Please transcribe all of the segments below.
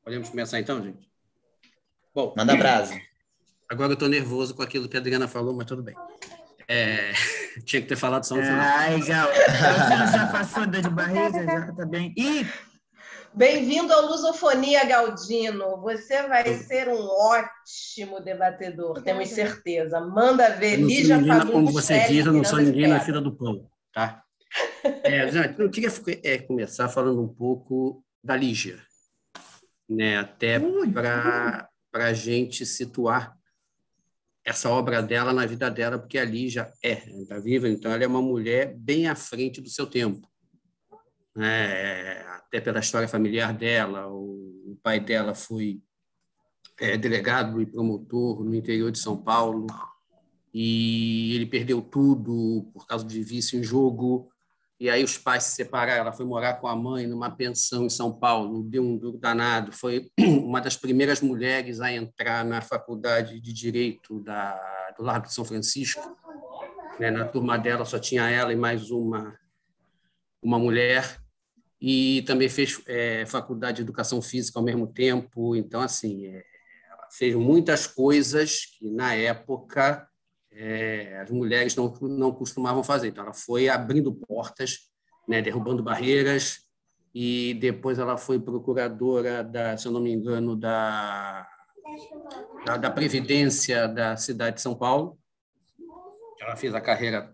Podemos começar então, gente? Bom, manda brasa. Agora eu estou nervoso com aquilo que a Adriana falou, mas tudo bem. Tinha que ter falado só no final. Ai, Gal, você já passou dor de barriga? Já tá bem. Bem-vindo ao Lusofonia, Galdino. Você vai ser um ótimo debatedor, temos certeza. Manda ver, Lígia Fagundes. Como você diz, eu não sou ninguém na fila do pão, tá? Eu queria começar falando um pouco da Lígia, né? Até para a gente situar essa obra dela na vida dela, porque a Lígia está viva, então ela é uma mulher bem à frente do seu tempo. Até pela história familiar dela, o pai dela foi delegado e promotor no interior de São Paulo, e ele perdeu tudo por causa de vício em jogo, e aí os pais se separaram, ela foi morar com a mãe numa pensão em São Paulo, deu um duro danado, foi uma das primeiras mulheres a entrar na faculdade de Direito do Largo de São Francisco, né? Na turma dela só tinha ela e mais uma mulher, e também fez faculdade de Educação Física ao mesmo tempo, então, assim, ela fez muitas coisas que, na época, as mulheres não costumavam fazer. Então, ela foi abrindo portas, né, derrubando barreiras, e depois ela foi procuradora, se eu não me engano, da Previdência da cidade de São Paulo. Ela fez a carreira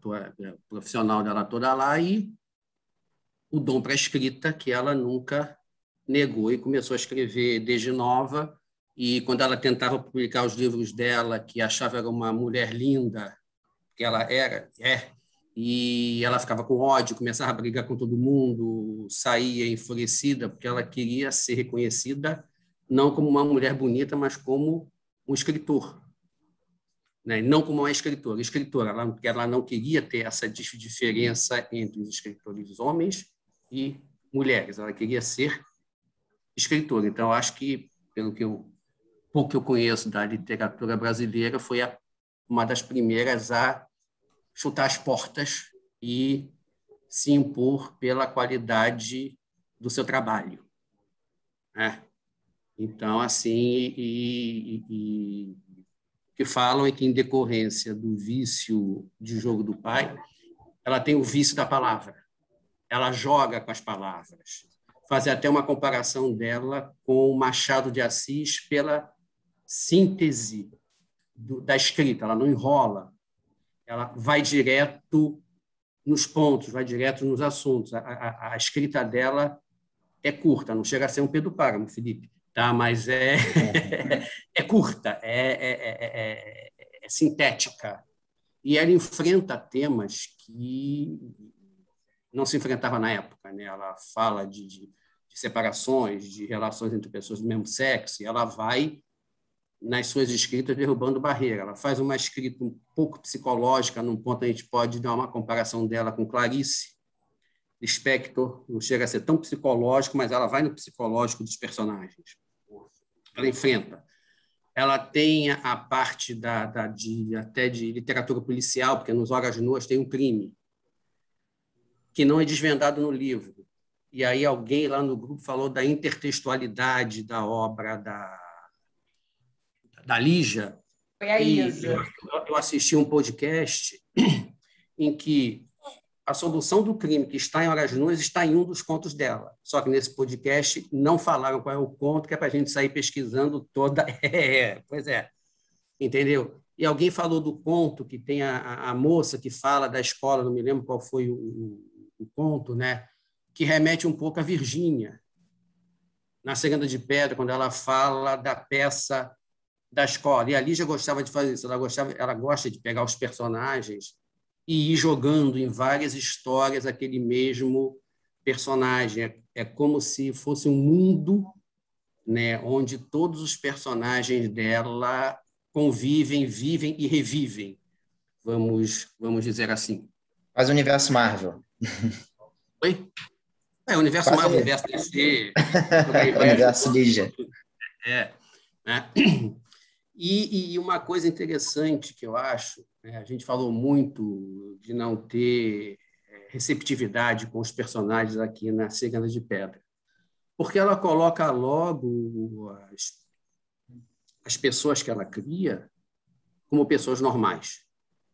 profissional dela toda lá e o dom para a escrita, que ela nunca negou, e começou a escrever desde nova. E quando ela tentava publicar os livros dela, que achava era uma mulher linda, que ela e ela ficava com ódio, começava a brigar com todo mundo, saía enfurecida, porque ela queria ser reconhecida não como uma mulher bonita, mas como um escritor, né? Não como uma escritora. Porque ela não queria ter essa diferença entre os escritores homens e mulheres. Ela queria ser escritora. Então, acho que, pelo pouco que eu conheço da literatura brasileira, foi uma das primeiras a chutar as portas e se impor pela qualidade do seu trabalho, né? Então, assim, o que falam é que, em decorrência do vício de jogo do pai, ela tem o vício da palavra. Ela joga com as palavras. Fazer até uma comparação dela com o Machado de Assis pela síntese da escrita. Ela não enrola, ela vai direto nos pontos, vai direto nos assuntos. A escrita dela é curta, não chega a ser um Pedro Páramo, Felipe, tá? Mas é curta, é sintética. E ela enfrenta temas que não se enfrentava na época, né? Ela fala de separações, de relações entre pessoas do mesmo sexo, e ela vai, nas suas escritas, derrubando barreira. Ela faz uma escrita um pouco psicológica, num ponto a gente pode dar uma comparação dela com Clarice Lispector, não chega a ser tão psicológico, mas ela vai no psicológico dos personagens. Ela enfrenta. Ela tem a parte até de literatura policial, porque nos Horas Nuas tem um crime que não é desvendado no livro. E aí alguém lá no grupo falou da intertextualidade da obra da Lígia. Foi a Isa. Eu assisti um podcast em que a solução do crime que está em Horas Nuas está em um dos contos dela. Só que nesse podcast não falaram qual é o conto, que é para a gente sair pesquisando toda... Pois é, entendeu? E alguém falou do conto que tem a moça que fala da escola, não me lembro qual foi o conto, né? Que remete um pouco a Virgínia, na Segunda de Pedra, quando ela fala da peça da escola. E a Lígia gostava de fazer isso, ela gosta de pegar os personagens e ir jogando em várias histórias aquele mesmo personagem. É como se fosse um mundo, né, onde todos os personagens dela convivem, vivem e revivem, vamos dizer assim. Quase o universo Marvel. Oi? O universo Quase Marvel, o universo DC. o universo Lígia. Né? E uma coisa interessante que eu acho, né, a gente falou muito de não ter receptividade com os personagens aqui na Segunda de Pedra. porque ela coloca logo as pessoas que ela cria como pessoas normais.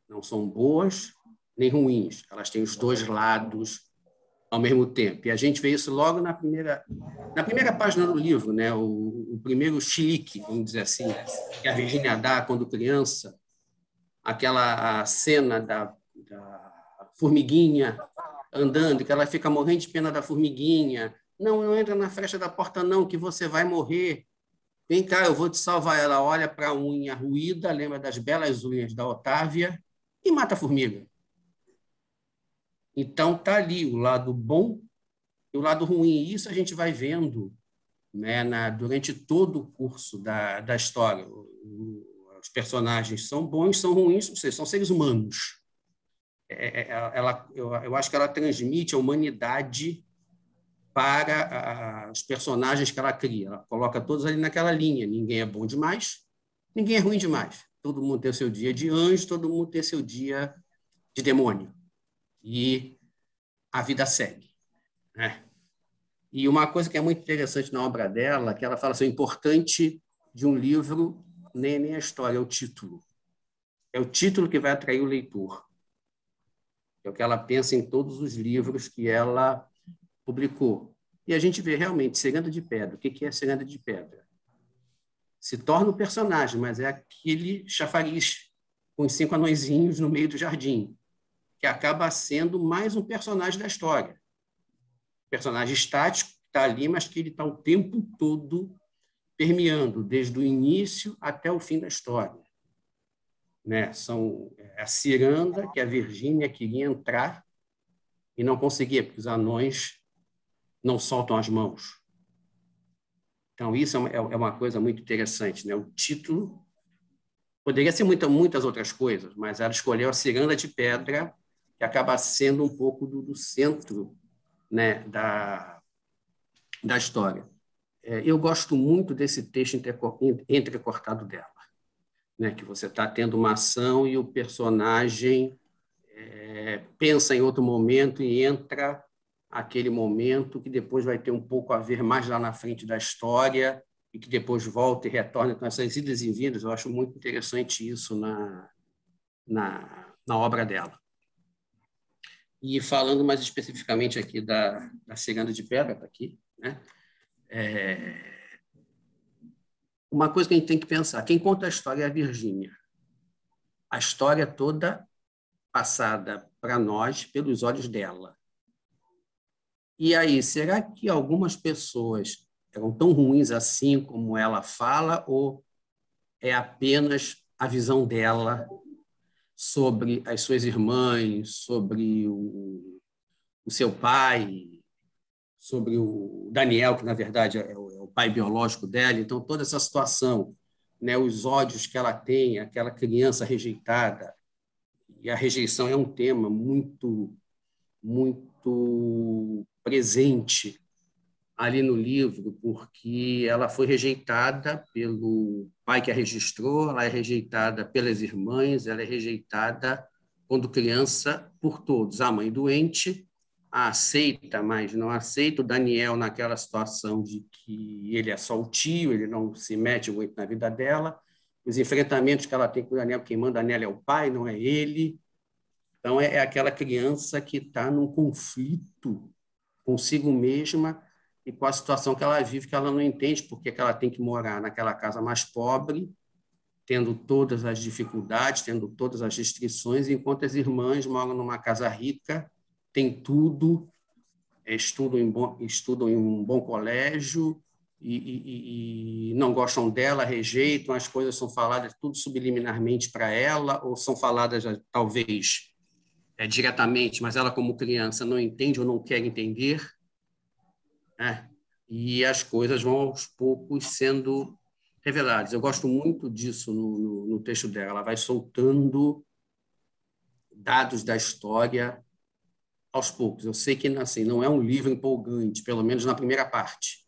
Não são boas nem ruins, elas têm os dois lados ao mesmo tempo. E a gente vê isso logo na primeira página do livro, né? O primeiro chilique, vamos dizer assim, que a Virgínia dá quando criança, aquela cena da formiguinha andando, que ela fica morrendo de pena da formiguinha. Não, não entra na fresta da porta, não, que você vai morrer. Vem cá, eu vou te salvar. Ela olha para a unha ruída, lembra das belas unhas da Otávia e mata a formiga. Então, está ali o lado bom e o lado ruim. E isso a gente vai vendo, né, durante todo o curso da história. Os personagens são bons, são ruins, ou seja, são seres humanos. Eu acho que ela transmite a humanidade para os personagens que ela cria. Ela coloca todos ali naquela linha. Ninguém é bom demais, ninguém é ruim demais. Todo mundo tem o seu dia de anjo, todo mundo tem o seu dia de demônio. E a vida segue, né? E uma coisa que é muito interessante na obra dela, que ela fala assim, o importante de um livro nem a história, é o título. É o título que vai atrair o leitor. É o que ela pensa em todos os livros que ela publicou. E a gente vê realmente Ciranda de Pedra. O que é Ciranda de Pedra? Se torna o personagem, mas é aquele chafariz com os 5 anõezinhos no meio do jardim, que acaba sendo mais um personagem da história. Personagem estático, que está ali, mas que ele está o tempo todo permeando, desde o início até o fim da história. Né? São a ciranda que a Virgínia queria entrar e não conseguia, porque os anões não soltam as mãos. Então, isso é uma coisa muito interessante. Né? O título poderia ser muitas outras coisas, mas ela escolheu a Ciranda de Pedra, que acaba sendo um pouco do centro, né, da história. Eu gosto muito desse texto entrecortado dela, né, que você está tendo uma ação e o personagem pensa em outro momento e entra aquele momento que depois vai ter um pouco a ver mais lá na frente da história e que depois volta e retorna com essas idas e vindas. Eu acho muito interessante isso na obra dela. E falando mais especificamente aqui da Ciranda de Pedra, está aqui, né? Uma coisa que a gente tem que pensar, quem conta a história é a Virgínia. A história toda passada para nós pelos olhos dela. E aí, será que algumas pessoas eram tão ruins assim como ela fala, ou é apenas a visão dela sobre as suas irmãs, sobre o seu pai, sobre o Daniel, que, na verdade, é o pai biológico dela? Então, toda essa situação, né, os ódios que ela tem, aquela criança rejeitada, e a rejeição é um tema muito, muito presente ali no livro, porque ela foi rejeitada pelo pai que a registrou, ela é rejeitada pelas irmãs, ela é rejeitada, quando criança, por todos. A mãe doente a aceita, mas não aceita. O Daniel, naquela situação de que ele é só o tio, ele não se mete muito na vida dela. Os enfrentamentos que ela tem com o Daniel, quem manda nela é o pai, não é ele. Então, é aquela criança que está num conflito consigo mesma e com a situação que ela vive, que ela não entende porque que ela tem que morar naquela casa mais pobre, tendo todas as dificuldades, tendo todas as restrições, enquanto as irmãs moram numa casa rica, tem tudo, estudam em um bom colégio e não gostam dela, rejeitam, as coisas são faladas tudo subliminarmente para ela, ou são faladas, talvez, diretamente, mas ela, como criança, não entende ou não quer entender, né? E as coisas vão, aos poucos, sendo reveladas. Eu gosto muito disso no texto dela. Ela vai soltando dados da história aos poucos. Eu sei que, assim, não é um livro empolgante, pelo menos na primeira parte.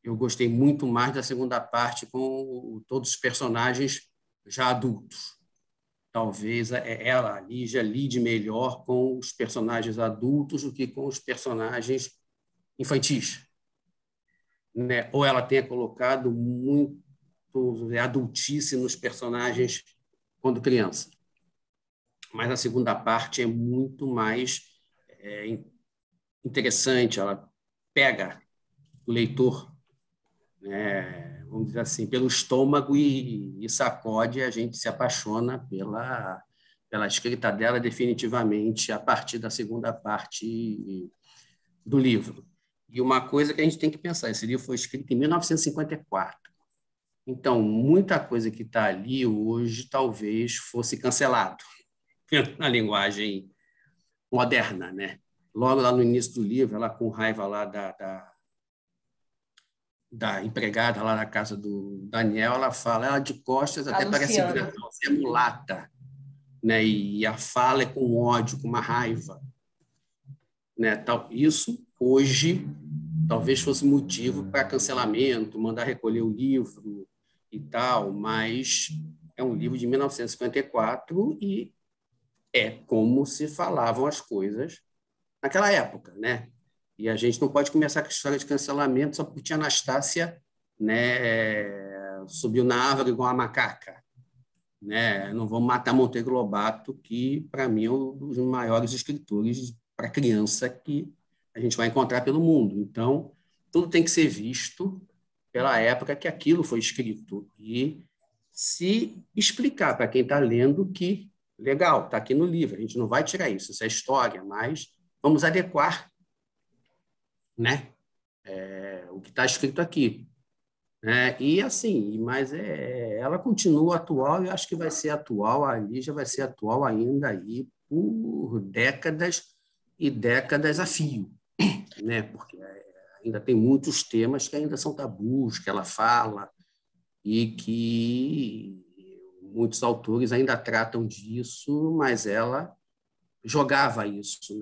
Eu gostei muito mais da segunda parte, com todos os personagens já adultos. Talvez ela, a Lígia, lide melhor com os personagens adultos do que com os personagens infantis. né? Ou ela tenha colocado muito adultice nos personagens quando criança. Mas a segunda parte é muito mais interessante, ela pega o leitor, né, vamos dizer assim, pelo estômago e sacode, e a gente se apaixona pela escrita dela definitivamente a partir da segunda parte do livro. E uma coisa que a gente tem que pensar, esse livro foi escrito em 1954. Então, muita coisa que está ali hoje talvez fosse cancelado na linguagem moderna, né? Logo lá no início do livro, ela com raiva lá da empregada lá na casa do Daniel, ela fala, ela de costas até parece grande, você é mulata, né? E a fala é com ódio, com uma raiva, né? Isso hoje talvez fosse motivo para cancelamento, mandar recolher o livro e tal, mas é um livro de 1954 e é como se falavam as coisas naquela época, né? E a gente não pode começar com a história de cancelamento só porque tia Anastácia, né, subiu na árvore igual a macaca, né? Não vamos matar Monteiro Lobato, que para mim é um dos maiores escritores para criança que a gente vai encontrar pelo mundo. Então, tudo tem que ser visto pela época que aquilo foi escrito e se explicar para quem está lendo que, legal, está aqui no livro, a gente não vai tirar isso, isso é história, mas vamos adequar, né, o que está escrito aqui. E assim, mas ela continua atual e acho que vai ser atual, a Lígia vai ser atual ainda aí por décadas e décadas a fio, né? Porque ainda tem muitos temas que ainda são tabus, que ela fala e que muitos autores ainda tratam disso, mas ela jogava isso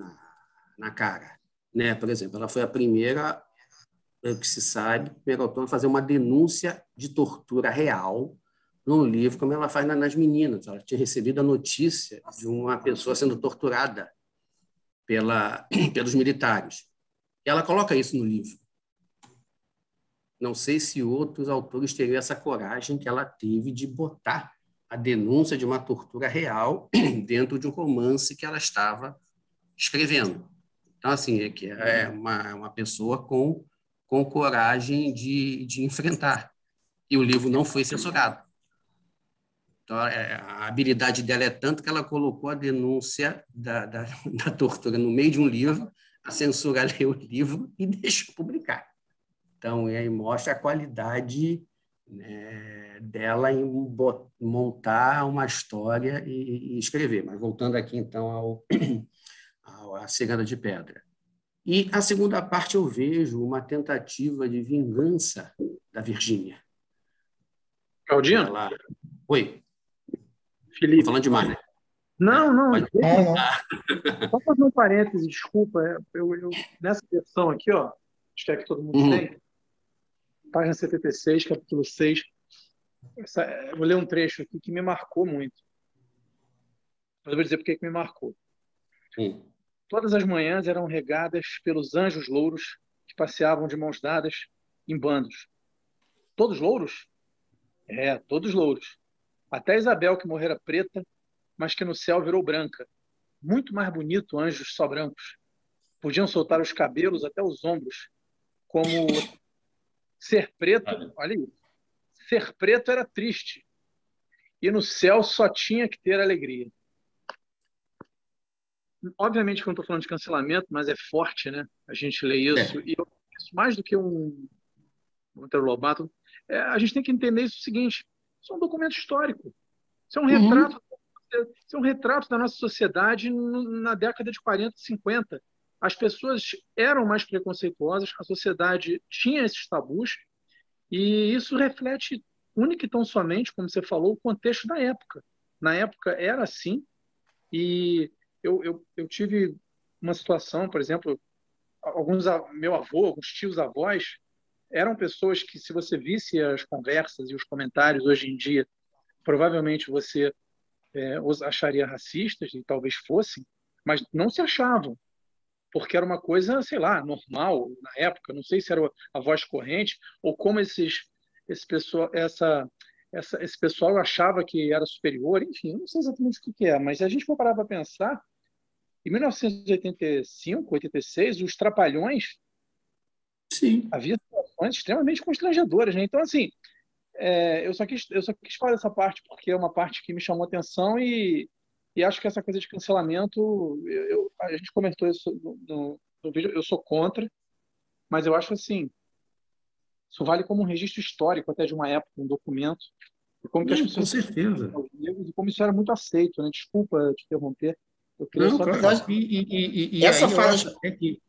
na cara, né? Por exemplo, ela foi a primeira, que se sabe, primeira autora a fazer uma denúncia de tortura real num livro, como ela faz nas Meninas. Ela tinha recebido a notícia de uma pessoa sendo torturada pelos militares. E ela coloca isso no livro. Não sei se outros autores teriam essa coragem que ela teve de botar a denúncia de uma tortura real dentro de um romance que ela estava escrevendo. Então, assim, é uma pessoa com coragem de enfrentar. E o livro não foi censurado. Então, a habilidade dela é tanto que ela colocou a denúncia da tortura no meio de um livro, a censura leu o livro e deixou publicar. Então, aí mostra a qualidade, né, dela em montar uma história e escrever. Mas voltando aqui, então, à Cigana de Pedra. E a segunda parte eu vejo uma tentativa de vingança da Virgínia. Claudinho? Oi. Felipe. Estou falando demais, né? Não. Não. Só fazer um parêntese, desculpa. Eu, nessa versão aqui, ó, acho que é que todo mundo tem, página 76, capítulo 6. Eu vou ler um trecho aqui que me marcou muito. Mas eu vou dizer por que me marcou. Todas as manhãs eram regadas pelos anjos louros que passeavam de mãos dadas em bandos. Todos louros? Todos louros. Até Isabel, que morrera preta, mas que no céu virou branca. Muito mais bonito, anjos só brancos. Podiam soltar os cabelos até os ombros, como ser preto. Olha isso. Ser preto era triste. E no céu só tinha que ter alegria. Obviamente que eu não estou falando de cancelamento, mas é forte, né? A gente lê isso. E isso, mais do que um Monteiro Lobato, a gente tem que entender isso o seguinte: isso é um documento histórico. Isso é um retrato, isso é um retrato da nossa sociedade na década de 40, 50. As pessoas eram mais preconceituosas, a sociedade tinha esses tabus, e isso reflete única e tão somente, como você falou, o contexto da época. Na época era assim, e eu tive uma situação, por exemplo, meu avô, alguns tios-avós, eram pessoas que, se você visse as conversas e os comentários hoje em dia, provavelmente você os acharia racistas, e talvez fossem, mas não se achavam. porque era uma coisa, sei lá, normal na época. Não sei se era a voz corrente ou como esse pessoal achava que era superior. Enfim, eu não sei exatamente o que é, mas se a gente for parar para pensar, em 1985, 86, os Trapalhões, Sim. havia situações extremamente constrangedoras, né? Então, assim, eu só quis falar essa parte porque é uma parte que me chamou atenção e acho que essa coisa de cancelamento, a gente comentou isso no vídeo, eu sou contra, mas eu acho assim, isso vale como um registro histórico até de uma época, um documento, e como que as Com pessoas certeza. e como isso era muito aceito, né? Desculpa te interromper, eu queria Não, só... claro. E Essa aí eu fala... acho até que,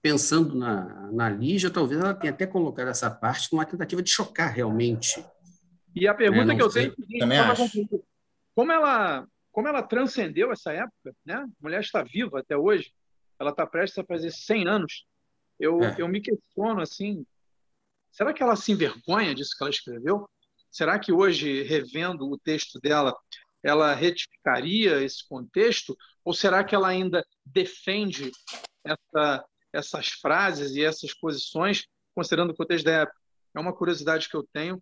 pensando na Lígia, talvez ela tenha até colocado essa parte numa tentativa de chocar realmente. E a pergunta Não que eu sei. tenho é a seguinte, Também só para acho. concluir, como ela transcendeu essa época, né? A mulher está viva até hoje, ela está prestes a fazer 100 anos, eu me questiono assim, será que ela se envergonha disso que ela escreveu? Será que hoje, revendo o texto dela, ela retificaria esse contexto? Ou será que ela ainda defende essas frases e essas posições, considerando o contexto da época? É uma curiosidade que eu tenho.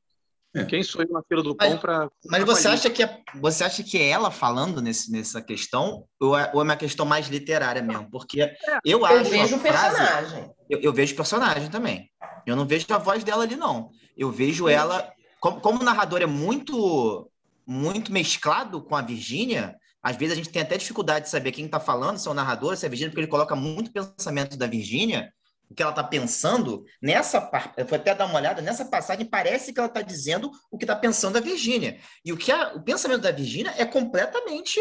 Quem sou eu na fila do pão para... Mas você acha que é ela falando nessa questão ou é uma questão mais literária mesmo? Porque eu acho vejo a o frase... personagem. Eu vejo o personagem também. Eu não vejo a voz dela ali, não. Eu vejo ela... Como o narrador é muito, muito mesclado com a Virgínia, às vezes a gente tem até dificuldade de saber quem está falando, se é o narrador, se é a Virgínia, porque ele coloca muito pensamento da Virgínia, o que ela está pensando, nessa parte, eu vou até dar uma olhada, nessa passagem parece que ela está dizendo o que está pensando a Virgínia. E o pensamento da Virgínia é completamente...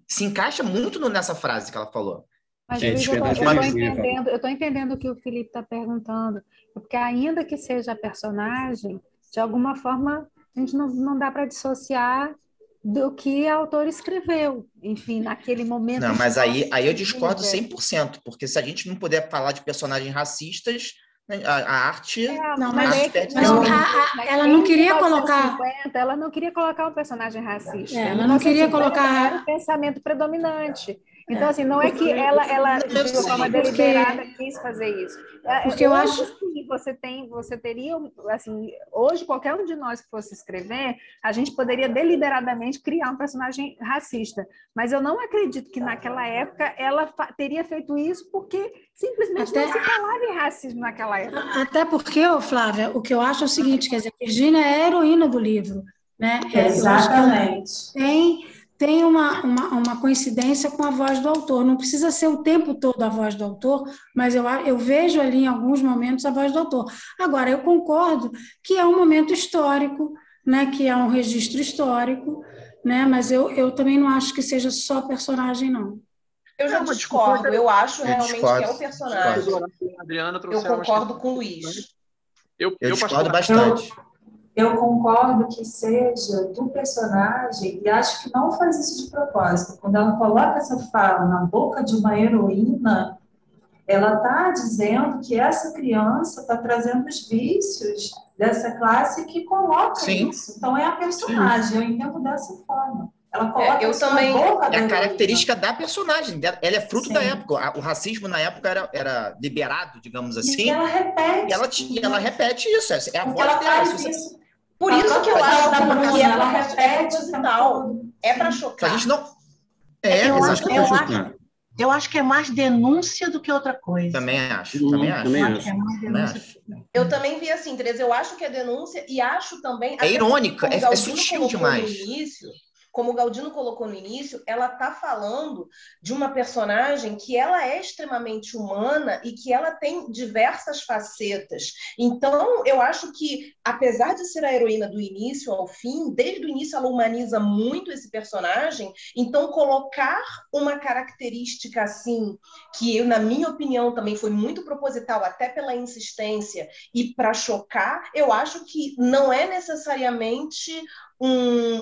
se encaixa muito nessa frase que ela falou. Mas, É, Luiz, eu despedaço estou entendendo o que o Felipe está perguntando, porque ainda que seja a personagem, de alguma forma a gente não dá para dissociar do que a autora escreveu, enfim, naquele momento. Não, mas aí eu discordo vive. 100%, porque se a gente não puder falar de personagens racistas, né, a arte... Não, mas ela não queria colocar... Ela não queria colocar um personagem racista. Ela não queria colocar... Era o pensamento predominante. Então, assim, não é que ela de uma forma deliberada quis fazer isso. Porque eu acho... Sim, você teria, assim, hoje, qualquer um de nós que fosse escrever, a gente poderia deliberadamente criar um personagem racista. Mas eu não acredito que naquela época ela teria feito isso porque simplesmente não se falava em racismo naquela época. Até porque, Flávia, o que eu acho é o seguinte, quer dizer, Virgínia é a heroína do livro, né? Exatamente. Tem uma coincidência com a voz do autor. Não precisa ser o tempo todo a voz do autor, mas eu vejo ali em alguns momentos a voz do autor. Agora, eu concordo que é um momento histórico, né? Que é um registro histórico, né? Mas eu também não acho que seja só personagem, não. Eu já discordo. Eu acho realmente que é o personagem. Eu concordo com o Luiz. Eu discordo bastante. Eu concordo que seja do personagem e acho que não faz isso de propósito. Quando ela coloca essa fala na boca de uma heroína, ela está dizendo que essa criança está trazendo os vícios dessa classe que coloca isso. Então, é a personagem, eu entendo dessa forma. Ela coloca isso na boca da heroína. É a característica da personagem. Ela é fruto da época. O racismo, na época, era liberado, digamos assim. E ela repete. Ela repete isso. É a voz dela. Por isso que eu acho que ela repete proposital. É para chocar. A gente não... Eu acho que é mais denúncia do que outra coisa. Também acho. Eu também vi assim, Tereza. Eu acho que é denúncia e acho também... É irônica, é sutil demais. Como o Galdino colocou no início, ela está falando de uma personagem que ela é extremamente humana e que ela tem diversas facetas. Então, eu acho que, apesar de ser a heroína do início ao fim, desde o início ela humaniza muito esse personagem, então colocar uma característica assim, que eu, na minha opinião, também foi muito proposital, até pela insistência, e para chocar, eu acho que não é necessariamente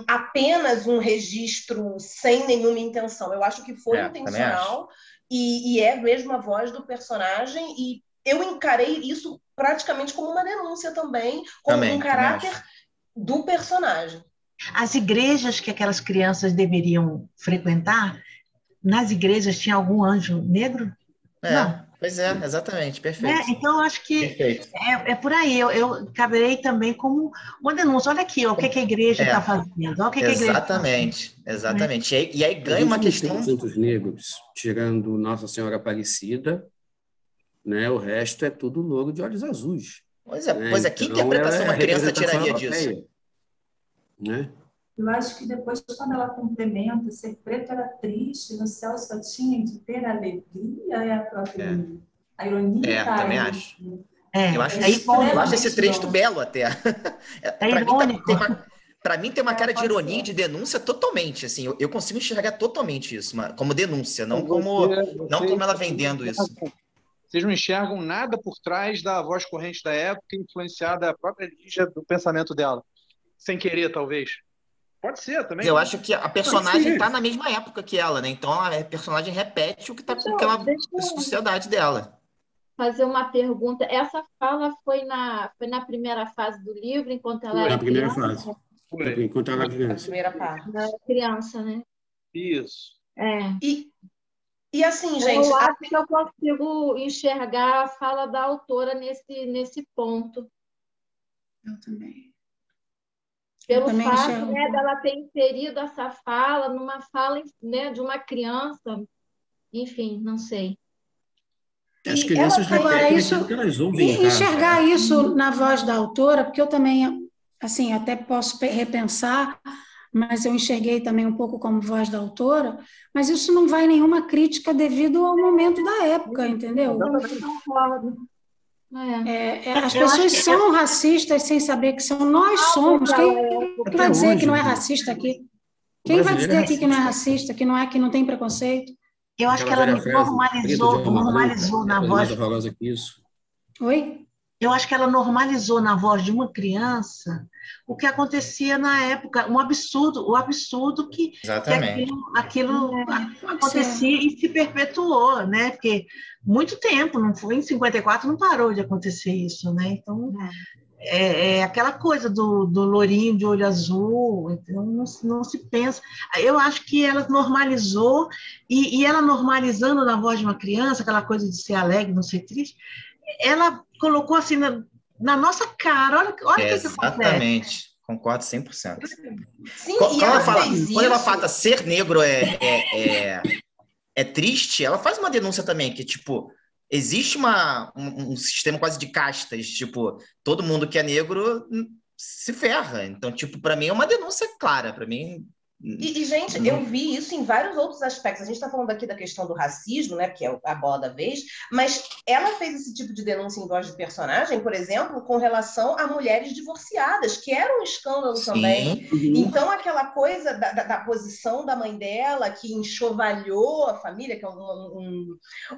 apenas um registro sem nenhuma intenção. Eu acho que foi intencional e é mesmo a voz do personagem, e eu encarei isso praticamente como uma denúncia também, como um caráter do personagem. As igrejas que aquelas crianças deveriam frequentar nas igrejas tinha algum anjo negro? Não. Pois é, exatamente, perfeito. Então, eu acho que Perfeito. é por aí. Eu caberei também como uma denúncia. Olha aqui, ó, o que a igreja está fazendo. Olha o que a igreja tá fazendo. Exatamente. E aí A ganha gente uma não questão. tem santos negros, tirando Nossa Senhora Aparecida, né? O resto é tudo louro de olhos azuis. Pois Né? é, que Então, interpretação ela é uma a criança representação tiraria disso? europeia, né? Eu acho que depois, quando ela complementa, ser preto era triste, no céu só tinha de ter alegria, é a própria ironia. A ironia tá também aí. acho. É, Eu acho, é irônico. eu acho esse trecho belo até. É irônico. Para mim tem uma cara de ironia e de denúncia totalmente, assim, eu consigo enxergar totalmente isso, como denúncia, não como ela vendendo isso. Vocês não enxergam nada por trás da voz corrente da época, influenciada a própria Lígia do pensamento dela. Sem querer, talvez. Pode ser também. Eu acho que a personagem está na mesma época que ela, né? Então a personagem repete o que está com aquela sociedade dela. Fazer uma pergunta. Essa fala foi na primeira fase do livro, enquanto ela era primeira criança? fase. Enquanto ela era criança. Primeira parte. Ela era criança, né? Isso. E assim, gente... Eu acho que eu consigo enxergar a fala da autora nesse ponto. Eu também. Pelo fato, né, dela ter inserido essa fala numa fala, né, de uma criança. Enfim, não sei. As crianças repetem aquilo que elas ouvem em casa. Enxergar isso na voz da autora, porque eu também, assim, até posso repensar, mas eu enxerguei também um pouco como voz da autora, mas isso não vai nenhuma crítica devido ao momento da época, entendeu? As pessoas são racistas sem saber que são. Nós somos. Quem vai dizer que não é racista aqui? Quem vai dizer aqui que não é racista, que não tem preconceito? Eu acho que ela normalizou na voz. Oi? Eu acho que ela normalizou na voz de uma criança o que acontecia na época, o absurdo que aquilo acontecia e se perpetuou, né? Porque muito tempo, não foi em 54, não parou de acontecer isso, né? Então, é aquela coisa do lourinho de olho azul, então não se pensa. Eu acho que ela normalizou, e ela normalizando na voz de uma criança, aquela coisa de ser alegre, não ser triste, ela colocou assim na nossa cara, olha o que acontece. Exatamente, concordo 100%. Sim, quando ela fala ser negro é triste, ela faz uma denúncia também, que tipo, existe um sistema quase de castas, tipo, todo mundo que é negro se ferra. Então, tipo, para mim é uma denúncia clara, para mim... gente, eu vi isso em vários outros aspectos. A gente está falando aqui da questão do racismo, né, que é a bola da vez, mas ela fez esse tipo de denúncia em voz de personagem, por exemplo, com relação a mulheres divorciadas, que era um escândalo também. Então, aquela coisa da posição da mãe dela, que enxovalhou a família, que é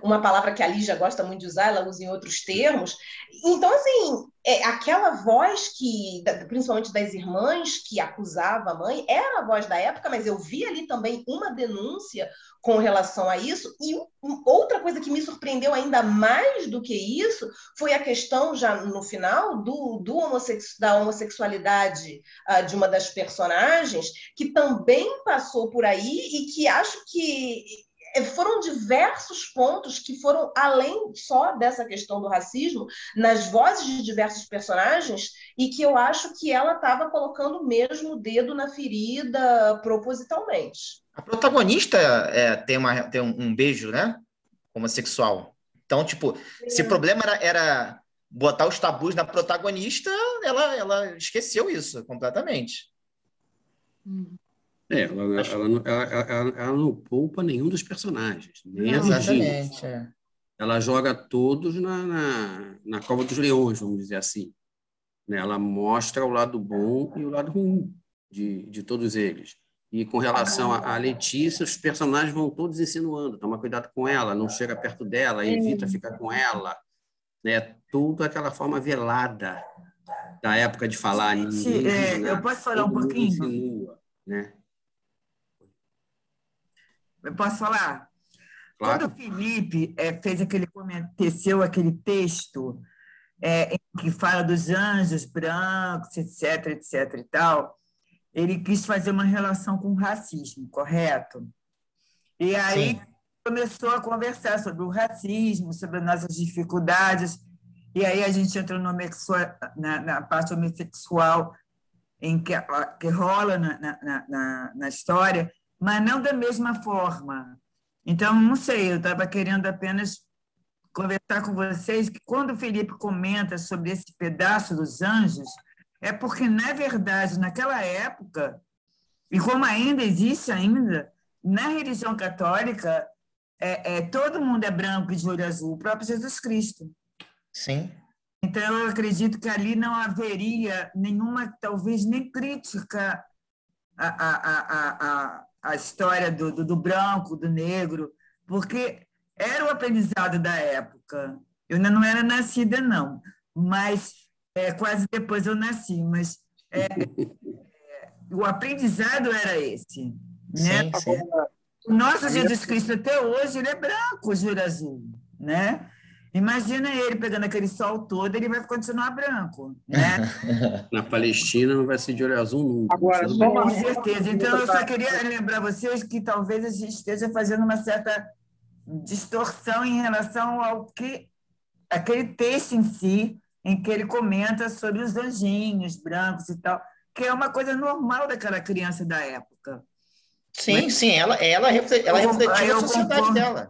uma palavra que a Lígia gosta muito de usar, ela usa em outros termos. Então, assim, aquela voz que, principalmente das irmãs, que acusava a mãe, era a voz da época, mas eu vi ali também uma denúncia com relação a isso. E outra coisa que me surpreendeu ainda mais do que isso foi a questão, já no final, da homossexualidade de uma das personagens, que também passou por aí e que acho que foram diversos pontos que foram além só dessa questão do racismo, nas vozes de diversos personagens, e que eu acho que ela estava colocando mesmo o dedo na ferida propositalmente. A protagonista tem um beijo, né? Homossexual. Então, tipo, se o problema era botar os tabus na protagonista, ela esqueceu isso completamente. Ela não poupa nenhum dos personagens, nem a Virgínia. Exatamente. Ela joga todos na cova dos leões, vamos dizer assim. Ela mostra o lado bom e o lado ruim de todos eles. E com relação a Letícia, os personagens vão todos insinuando, toma cuidado com ela, não chega perto dela, evita ficar com ela. Tudo aquela forma velada da época de falar. Eu posso falar um pouquinho? Insinua, né? Eu posso falar? Claro. Quando o Felipe teceu aquele texto em que fala dos anjos brancos, etc., etc. e tal, ele quis fazer uma relação com o racismo, correto? E aí começou a conversar sobre o racismo, sobre as nossas dificuldades, e aí a gente entrou na parte homossexual, que rola na história, mas não da mesma forma. Então, não sei, eu estava querendo apenas conversar com vocês que quando o Felipe comenta sobre esse pedaço dos anjos, é porque, na verdade, naquela época, e como ainda existe na religião católica, todo mundo é branco e de olho azul, o próprio Jesus Cristo. Sim. Então, eu acredito que ali não haveria nenhuma, talvez nem crítica à história do branco, do negro, porque era o aprendizado da época. Eu ainda não era nascida, não, mas quase depois eu nasci, mas o aprendizado era esse. Né? Sim, sim. O nosso Jesus Cristo, até hoje, ele é branco, de olho azul, né? Imagina ele pegando aquele sol todo, ele vai continuar branco, né? Na Palestina não vai ser de olho azul nunca. Agora, com certeza. Então, eu só queria lembrar vocês que talvez a gente esteja fazendo uma certa distorção em relação ao que aquele texto em si, em que ele comenta sobre os anjinhos brancos e tal, que é uma coisa normal daquela criança da época. Sim, sim, ela refletiu a sociedade dela.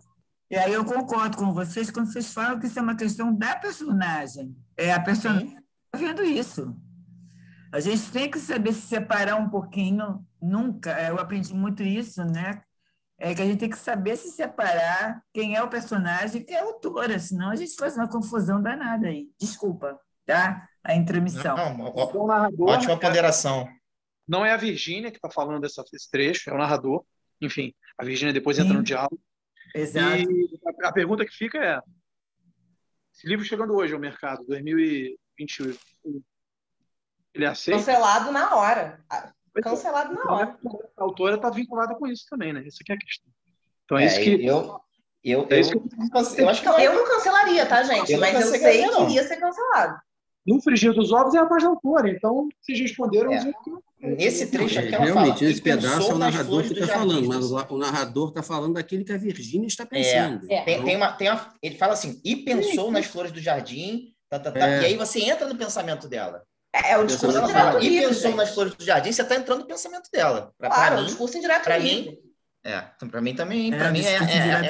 E aí eu concordo com vocês quando vocês falam que isso é uma questão da personagem. A personagem está vendo isso. A gente tem que saber se separar um pouquinho. Eu aprendi muito isso, né? Que a gente tem que saber se separar quem é o personagem e quem é a autora, senão a gente faz uma confusão danada aí. Desculpa, tá? A intromissão. Ótima ponderação. Não é a Virgínia que está falando desse trecho, é o narrador. Enfim, a Virgínia depois entra no diálogo. Exato. E a pergunta que fica é: esse livro chegando hoje ao mercado, 2021, ele é aceito? Cancelado na hora. Cancelado na hora. A autora está vinculada com isso também, né? Essa aqui é a questão. Então é isso que... Eu acho que eu não cancelaria, tá, gente? Mas eu sei que iria ser cancelado. No frigir dos ovos é a voz da autora, então vocês responderam. Nesse trecho aqui ela realmente, fala, nesse pedaço é o narrador que está falando, mas o narrador está falando daquilo que a Virgínia está pensando. Ele fala assim, e pensou nas flores do jardim, e aí você entra no pensamento dela. O discurso indireto livre. E pensou nas flores do jardim, você está entrando no pensamento dela. Claro, o discurso indireto livre. Então, para mim também, é a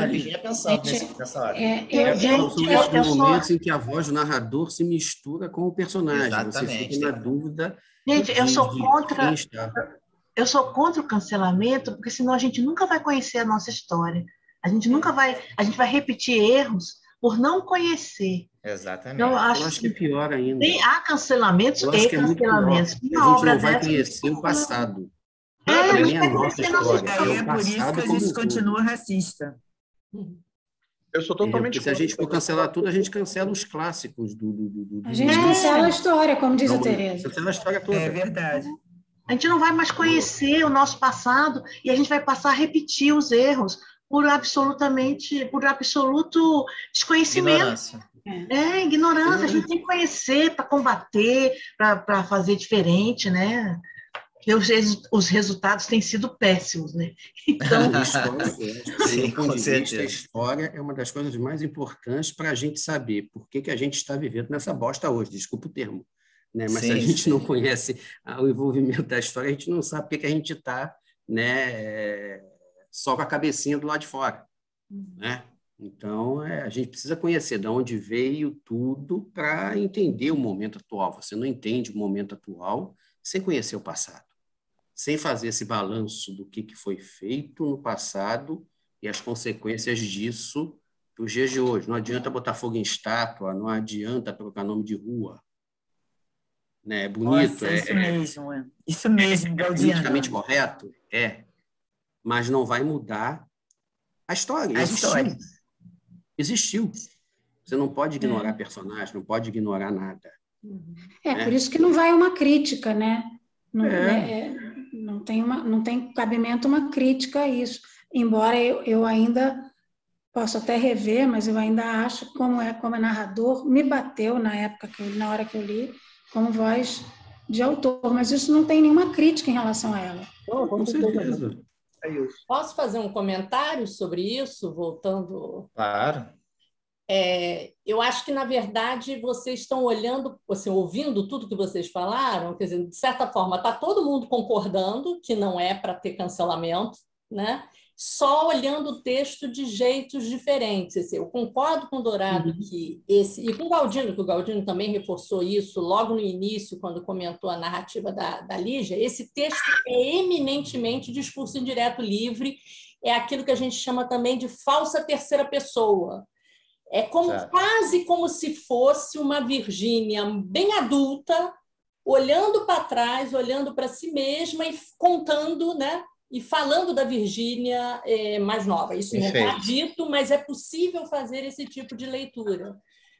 Virgínia pensando nessa hora. São os momentos em que a voz do narrador se mistura com o personagem. Exatamente. Você fica na dúvida. Gente, eu sou contra o cancelamento, porque senão a gente nunca vai conhecer a nossa história. A gente vai repetir erros por não conhecer. Exatamente. Então, eu acho que é pior ainda. Há cancelamentos e cancelamentos. A gente não vai conhecer o passado. É por isso que a gente continua racista. Eu sou totalmente porque se a gente for cancelar tudo, a gente cancela os clássicos A gente cancela a história, como diz a Tereza. Cancela a história toda. É verdade. A gente não vai mais conhecer o nosso passado e a gente vai passar a repetir os erros por absoluto desconhecimento. Ignorância. A gente tem que conhecer para combater, para fazer diferente, né? E os resultados têm sido péssimos, né? Então, a história é uma das coisas mais importantes para a gente saber por que a gente está vivendo nessa bosta hoje. Desculpa o termo, né? Mas se a gente não conhece o envolvimento da história, a gente não sabe por que a gente está, né, só com a cabecinha do lado de fora, né? Então, a gente precisa conhecer de onde veio tudo para entender o momento atual. Você não entende o momento atual sem conhecer o passado, sem fazer esse balanço do que foi feito no passado e as consequências disso para os dias de hoje. Não adianta botar fogo em estátua, não adianta trocar nome de rua. Né? É bonito. Nossa, isso mesmo. Isso mesmo, Gaudiano. Politicamente correto? Mas não vai mudar a história. Existiu. Você não pode ignorar personagem, não pode ignorar nada. Por isso que não vai uma crítica, né? Não tem cabimento uma crítica a isso. Embora eu ainda posso até rever, mas eu ainda acho, como é narrador, me bateu na hora que eu li, como voz de autor. Mas isso não tem nenhuma crítica em relação a ela. Com certeza. É isso. Posso fazer um comentário sobre isso, voltando? Claro. Eu acho que, na verdade, vocês estão olhando, assim, ouvindo tudo que vocês falaram, quer dizer, de certa forma, está todo mundo concordando que não é para ter cancelamento, né? Só olhando o texto de jeitos diferentes. Assim, eu concordo com o Dourado que e com o Galdino, que o Galdino também reforçou isso logo no início, quando comentou a narrativa da Lígia, esse texto é eminentemente discurso indireto livre, é aquilo que a gente chama também de falsa terceira pessoa. É quase como se fosse uma Virgínia bem adulta, olhando para trás, olhando para si mesma e contando, né? E falando da Virgínia mais nova. Isso não está dito, mas é possível fazer esse tipo de leitura,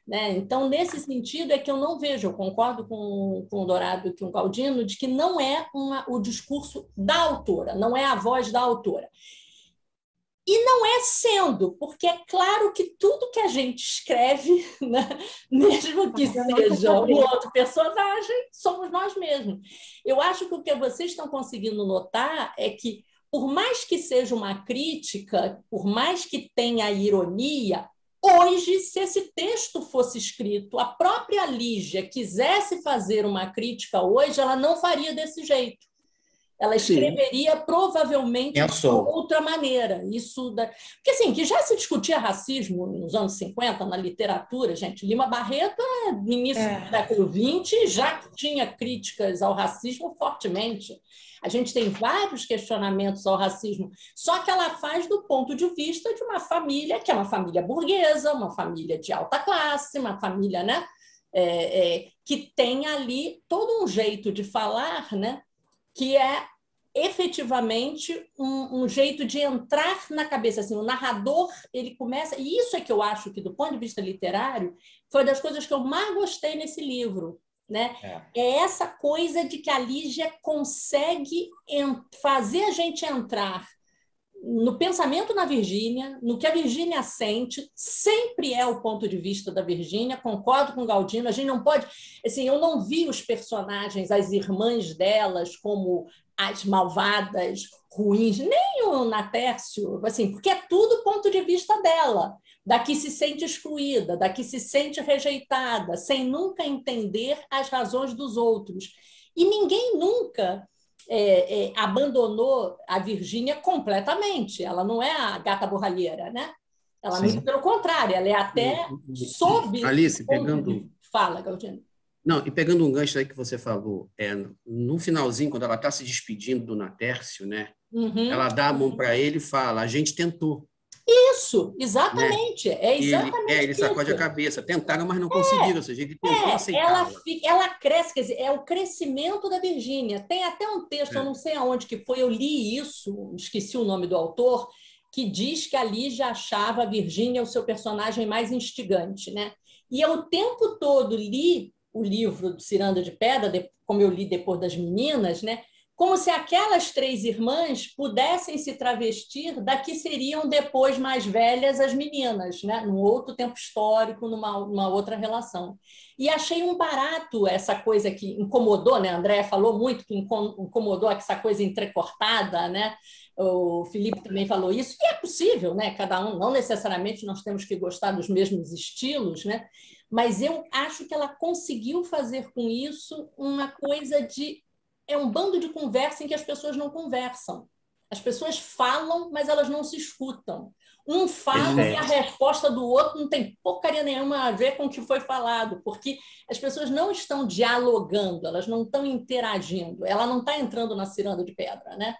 né? Então, nesse sentido, é que eu não vejo, eu concordo com o Dourado e com o Galdino, de que não é o discurso da autora, não é a voz da autora. E não é sendo, porque é claro que tudo que a gente escreve, né, mesmo que seja um outro personagem, somos nós mesmos. Eu acho que o que vocês estão conseguindo notar é que, por mais que seja uma crítica, por mais que tenha ironia, hoje, se esse texto fosse escrito, a própria Lígia quisesse fazer uma crítica hoje, ela não faria desse jeito. Ela escreveria provavelmente de outra maneira. Porque, assim, que já se discutia racismo nos anos 50, na literatura, gente. Lima Barreto, no início do século XX, já tinha críticas ao racismo fortemente. A gente tem vários questionamentos ao racismo, só que ela faz do ponto de vista de uma família, que é uma família burguesa, uma família de alta classe, uma família, né, que tem ali todo um jeito de falar, né, que é efetivamente um jeito de entrar na cabeça. Assim, o narrador, ele começa... E isso é que eu acho que, do ponto de vista literário, foi das coisas que eu mais gostei nesse livro, né? É essa coisa de que a Lígia consegue fazer a gente entrar no pensamento da Virgínia, no que a Virgínia sente, sempre é o ponto de vista da Virgínia, concordo com o Galdino, a gente não pode... Assim, eu não vi os personagens, as irmãs delas, como as malvadas, ruins, nem o Natércio, assim, porque é tudo ponto de vista dela, da que se sente excluída, da que se sente rejeitada, sem nunca entender as razões dos outros. E ninguém nunca abandonou a Virgínia completamente. Ela não é a gata borralheira, né? Ela, muito pelo contrário, ela é até sob... Alice, pegando... Fala, Galdino. Não, e pegando um gancho aí que você falou, no finalzinho, quando ela está se despedindo do Natércio, né? Ela dá a mão para ele e fala, a gente tentou. Isso, exatamente. Né? É exatamente ele sacode a cabeça. Tentaram, mas não conseguiram. Ou seja, ele tentou aceitar. Ela cresce, quer dizer, é o crescimento da Virgínia. Tem até um texto, eu não sei aonde que foi, eu li isso, esqueci o nome do autor, que diz que a Lígia achava a Virgínia o seu personagem mais instigante, né? E eu o tempo todo li o livro do Ciranda de Pedra, como eu li depois das meninas, né? Como se aquelas três irmãs pudessem se travestir da que seriam depois mais velhas as meninas, né? Num outro tempo histórico, numa outra relação. E achei um barato essa coisa que incomodou, né? A Andréa falou muito que incomodou essa coisa entrecortada, né? O Felipe também falou isso, e é possível, né? Cada um, não necessariamente nós temos que gostar dos mesmos estilos, né? Mas eu acho que ela conseguiu fazer com isso uma coisa de... É um bando de conversa em que as pessoas não conversam. As pessoas falam, mas elas não se escutam. Um fala e a resposta do outro não tem porcaria nenhuma a ver com o que foi falado, porque as pessoas não estão dialogando, elas não estão interagindo. Ela não está entrando na Ciranda de Pedra, né?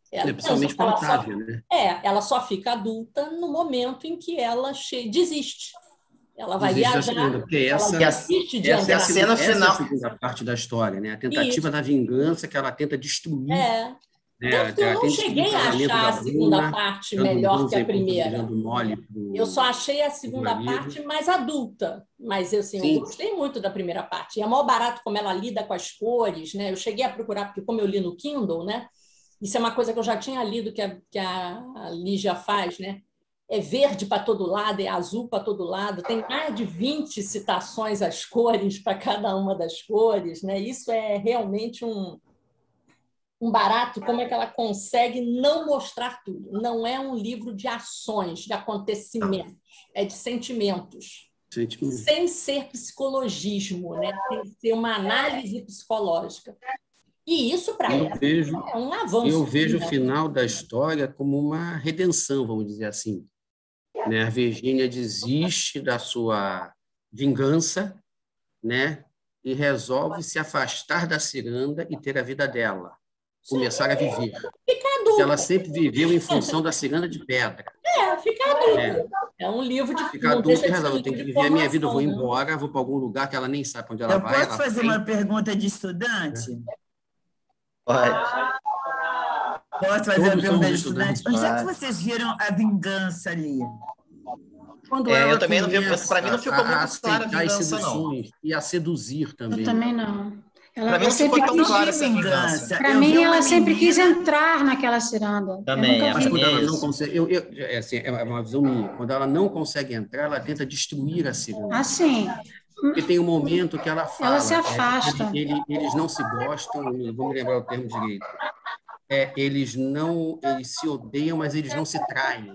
Principalmente com a Otávia, né? Ela só fica adulta no momento em que ela desiste. Ela vai viajar, porque essa é a cena final. Essa é a segunda parte da história, né? A tentativa da vingança que ela tenta destruir. Tanto que eu não cheguei a achar a segunda parte melhor que a primeira. Eu só achei a segunda parte mais adulta. Mas assim, eu gostei muito da primeira parte. E é mó barato como ela lida com as cores, né? Eu cheguei a procurar, porque como eu li no Kindle, né? Isso é uma coisa que eu já tinha lido que a Lígia faz, né? É verde para todo lado, é azul para todo lado, tem mais de 20 citações às cores para cada uma das cores, né? Isso é realmente um barato, como é que ela consegue não mostrar tudo. Não é um livro de ações, de acontecimentos, é de sentimentos. Sem ser psicologismo, né? Sem ser uma análise psicológica. E isso, para ela, é um avanço. Eu vejo o final da história como uma redenção, vamos dizer assim. Né? A Virgínia desiste da sua vingança, né? E resolve se afastar da ciranda e ter a vida dela. Começar a viver. Fica adulta. Ela sempre viveu em função da ciranda de pedra. Fica adulta. É um livro de... Fica adulta e resolve, eu tenho que viver a minha vida, eu vou embora, vou para algum lugar que ela nem sabe onde ela vai. Eu posso fazer uma pergunta de estudante? Pode. Posso fazer uma pergunta de estudante? Onde é que vocês viram a vingança ali? Eu também não vi, para mim não ficou muito clara a vingança, não. E a seduzir também. Eu também não. Para mim não ficou tão clara essa vingança. Para mim, ela sempre quis entrar naquela ciranda. Também, mas quando ela não consegue... é uma visão minha. Quando ela não consegue entrar, ela tenta destruir a ciranda. Assim... Porque tem um momento que ela fala... Ela se afasta. Eles não se gostam, vou me lembrar o termo direito. Eles se odeiam, mas eles não se traem.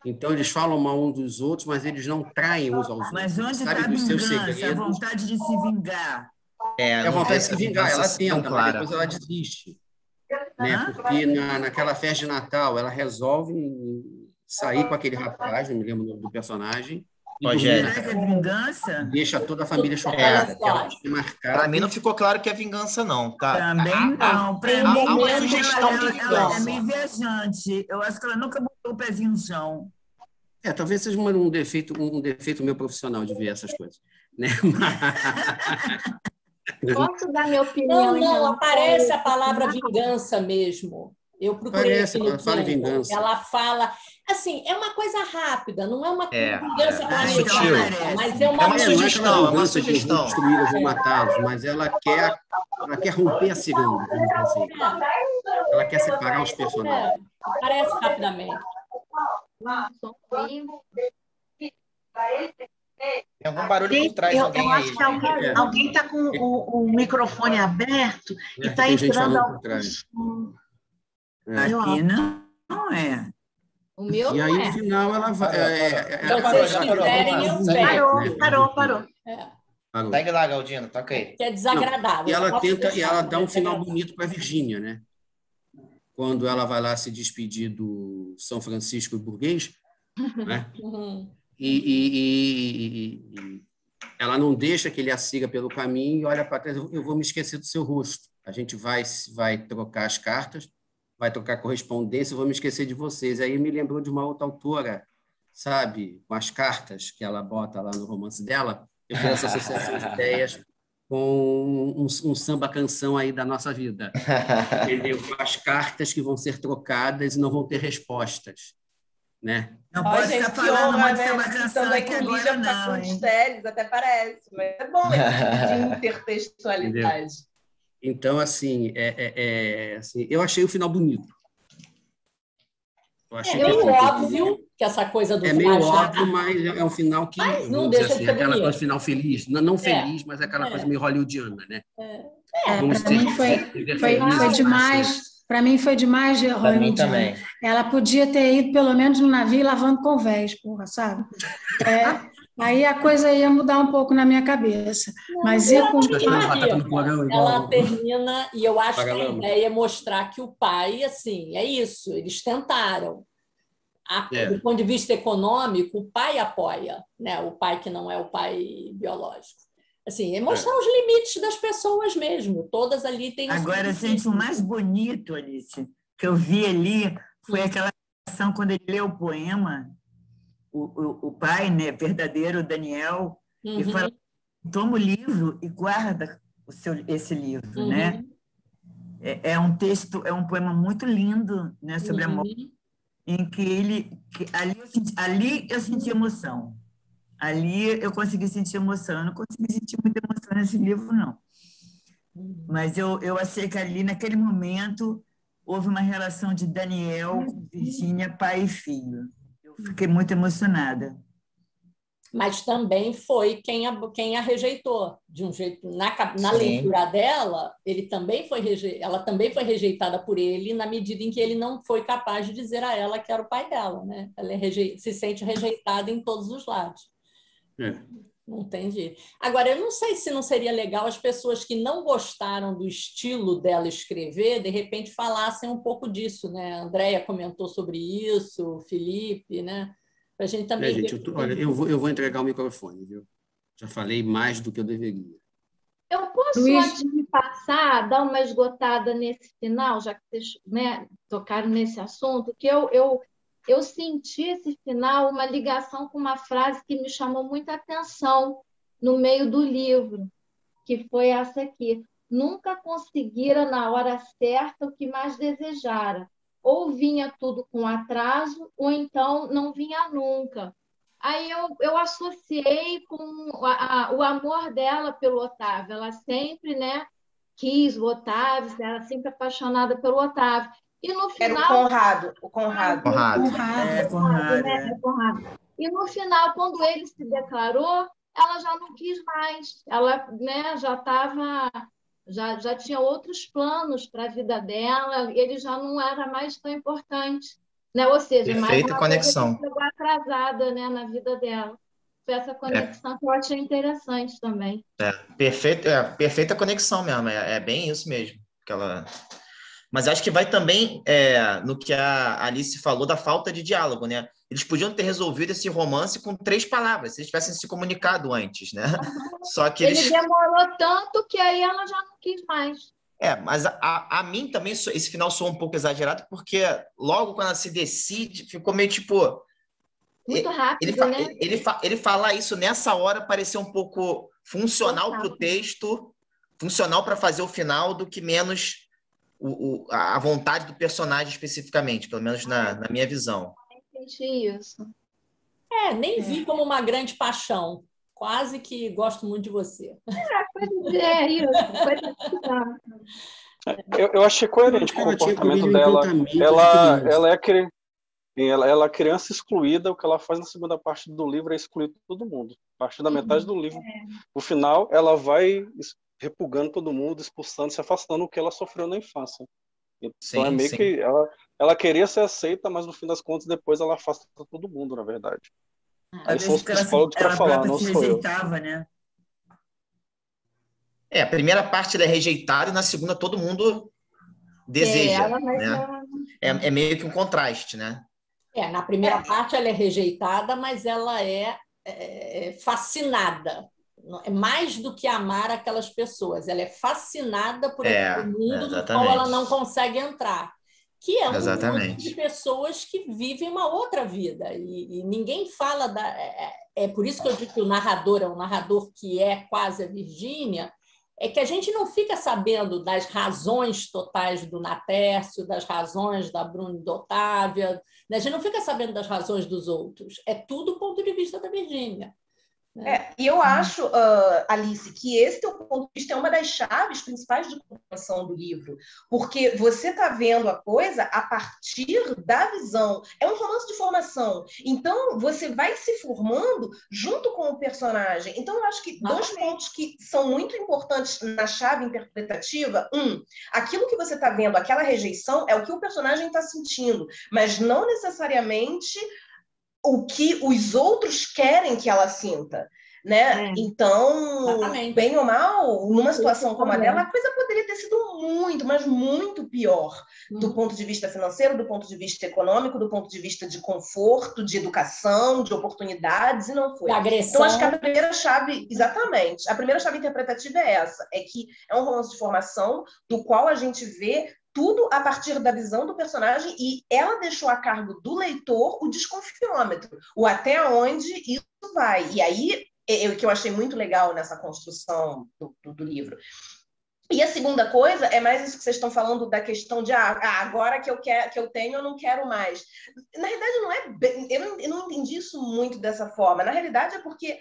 Então, eles falam mal uns dos outros, mas eles não traem uns aos outros. Mas onde está a vingança, a vontade de se vingar? A vontade de se vingar, ela tenta, mas depois ela desiste. Né? Porque naquela festa de Natal, ela resolve sair com aquele rapaz, não me lembro o nome do personagem, vingança? Deixa toda a família chocada. Para mim não ficou claro que é vingança, não. Tá? Também não. Há uma sugestão de vingança. Ela é meio viajante. Eu acho que ela nunca botou o pezinho no chão. Talvez seja um defeito meu profissional de ver essas coisas. Né? Posso dar minha opinião? Não, aparece a palavra vingança mesmo. Eu procurei aqui no vingança. Ela fala... Assim, é uma coisa rápida, não é uma vingança planejada, mas é uma sugestão. É uma sugestão. Destruí-los ou matá-los, mas ela quer romper a ciranda, vamos dizer assim. Ela quer separar os personagens. Aparece rapidamente. Tem algum barulho por trás de alguém. Eu acho que alguém está com o microfone aberto e está entrando algum... Aqui não é. O meu e aí, no final, ela vai... Parou. Segue lá, Galdino, toca aí. Que é desagradável. E ela dá um final bonito para a Virgínia, né? Quando ela vai lá se despedir do São Francisco burguês, né? E ela não deixa que ele a siga pelo caminho e olha para trás, eu vou me esquecer do seu rosto. A gente vai trocar as cartas, vai trocar correspondência, eu vou me esquecer de vocês. Aí me lembrou de uma outra autora, sabe, com as cartas que ela bota lá no romance dela. Eu fiz essa associação de ideias com um samba-canção aí da nossa vida. Entendeu? Com as cartas que vão ser trocadas e não vão ter respostas. Né? Não pode estar falando uma samba-canção aqui agora, não. Até parece, mas é bom de intertextualidade. Então, assim, assim, eu achei o final bonito. É meio óbvio que essa coisa do final... É meio óbvio, mas é um final que... Mas não deixa de ser aquela coisa de final feliz. Não feliz, mas é aquela coisa meio hollywoodiana, né? Para mim foi demais. Para mim foi demais, Rony. Também. Ela podia ter ido, pelo menos, no navio lavando convés, porra, sabe? Aí a coisa ia mudar um pouco na minha cabeça. Mas ia com... Ela termina, e eu acho que a ideia é mostrar que o pai, assim, é isso, eles tentaram. Do ponto de vista econômico, o pai apoia, né? O pai que não é o pai biológico. Assim, é mostrar os limites das pessoas mesmo. Todas ali têm... Agora, gente, o mais bonito, Alice, que eu vi ali, foi aquela ação quando ele leu o poema, o pai, né, verdadeiro, Daniel, e fala, toma o livro e guarda esse livro, né? É um texto, é um poema muito lindo, né, sobre a morte, em que ali eu senti emoção. Ali eu consegui sentir emoção. Eu não consegui sentir muita emoção nesse livro, não. Mas eu achei que ali, naquele momento, houve uma relação de Daniel com Virgínia, pai e filho. Eu fiquei muito emocionada. mas também foi quem a rejeitou. De um jeito, na leitura dela, ela também foi rejeitada por ele, na medida em que ele não foi capaz de dizer a ela que era o pai dela, né? Ela se sente rejeitada em todos os lados. Não tem jeito. Agora, eu não sei se não seria legal as pessoas que não gostaram do estilo dela escrever, de repente falassem um pouco disso, né? A Andréia comentou sobre isso, o Felipe, né? Para a gente também... gente, olha, eu vou entregar o microfone, viu? Já falei mais do que eu deveria. Eu posso, antes de passar, dar uma esgotada nesse final, já que vocês, né, tocaram nesse assunto, que eu senti esse final uma ligação com uma frase que me chamou muita atenção no meio do livro, que foi essa aqui: nunca conseguira na hora certa o que mais desejara. Ou vinha tudo com atraso, ou então não vinha nunca. Aí eu associei com o amor dela pelo Otávio. Ela sempre, né, quis o Otávio, era sempre apaixonada pelo Otávio. E no final... Era o Conrado. Conrado. E no final, quando ele se declarou, ela já não quis mais. Ela, né, já tinha outros planos para a vida dela, ele já não era mais tão importante, né? Ou seja, perfeita conexão. Que chegou atrasada, né, na vida dela. Foi essa conexão que eu achei interessante também. Perfeita conexão mesmo, é bem isso mesmo. Mas acho que vai também no que a Alice falou da falta de diálogo, né? Eles podiam ter resolvido esse romance com 3 palavras, se eles tivessem se comunicado antes, né? Só que ele demorou tanto que aí ela já não quis mais. Mas a mim também esse final soa um pouco exagerado, porque logo quando ela se decide, ficou meio tipo... Muito rápido, né? Ele falar isso nessa hora pareceu um pouco funcional para o texto, funcional para fazer o final, do que menos a vontade do personagem especificamente, pelo menos na minha visão. Senti isso. Nem vi como uma grande paixão. Quase que gosto muito de você. Eu achei coerente com o comportamento dela. Ela é criança excluída. O que ela faz na segunda parte do livro é excluir todo mundo. A partir da metade do livro, no final, ela vai repugando todo mundo, expulsando, se afastando, o que ela sofreu na infância. Então é meio que ela queria ser aceita, mas no fim das contas depois ela afasta todo mundo, na verdade. Aí são os psicólogos para falar, não sou eu. Né? A primeira parte ela é rejeitada e na segunda todo mundo deseja, né? É meio que um contraste, né? Na primeira parte ela é rejeitada, mas ela é fascinada. É mais do que amar aquelas pessoas. Ela é fascinada por aquele mundo no qual ela não consegue entrar. Que é um mundo de pessoas que vivem uma outra vida. E ninguém fala É por isso que eu digo que o narrador é um narrador que é quase a Virgínia, é que a gente não fica sabendo das razões totais do Natércio, das razões da Bruna e do Otávia, né? A gente não fica sabendo das razões dos outros. É tudo do ponto de vista da Virgínia. E eu acho, Alice, que esse teu ponto de vista é uma das chaves principais de compreensão do livro, porque você está vendo a coisa a partir da visão. É um romance de formação, então você vai se formando junto com o personagem. Então eu acho que 2 pontos que são muito importantes na chave interpretativa: aquilo que você está vendo, aquela rejeição, é o que o personagem está sentindo, mas não necessariamente o que os outros querem que ela sinta, né? Então, bem ou mal, numa situação como a dela, a coisa poderia ter sido muito, mas muito pior, do ponto de vista financeiro, do ponto de vista econômico, do ponto de vista de conforto, de educação, de oportunidades, e não foi. Então, acho que a primeira chave, exatamente, a primeira chave interpretativa é essa, é que é um romance de formação do qual a gente vê tudo a partir da visão do personagem, e ela deixou a cargo do leitor o desconfiômetro, o até onde isso vai. E aí, o que eu achei muito legal nessa construção do livro. E a segunda coisa é mais isso que vocês estão falando da questão de agora que eu tenho, eu não quero mais. Na realidade, não é bem, eu não entendi isso muito dessa forma. Na realidade, é porque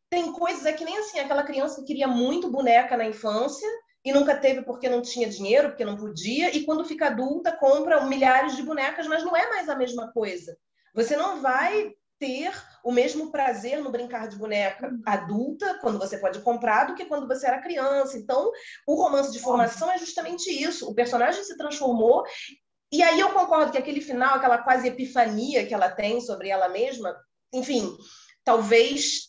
tem coisas, que nem assim, aquela criança que queria muito boneca na infância e nunca teve porque não tinha dinheiro, porque não podia, e quando fica adulta compra milhares de bonecas, mas não é mais a mesma coisa. Você não vai ter o mesmo prazer no brincar de boneca adulta, quando você pode comprar, do que quando você era criança. Então, o romance de formação é justamente isso. O personagem se transformou, e aí eu concordo que aquele final, aquela quase epifania que ela tem sobre ela mesma, enfim, talvez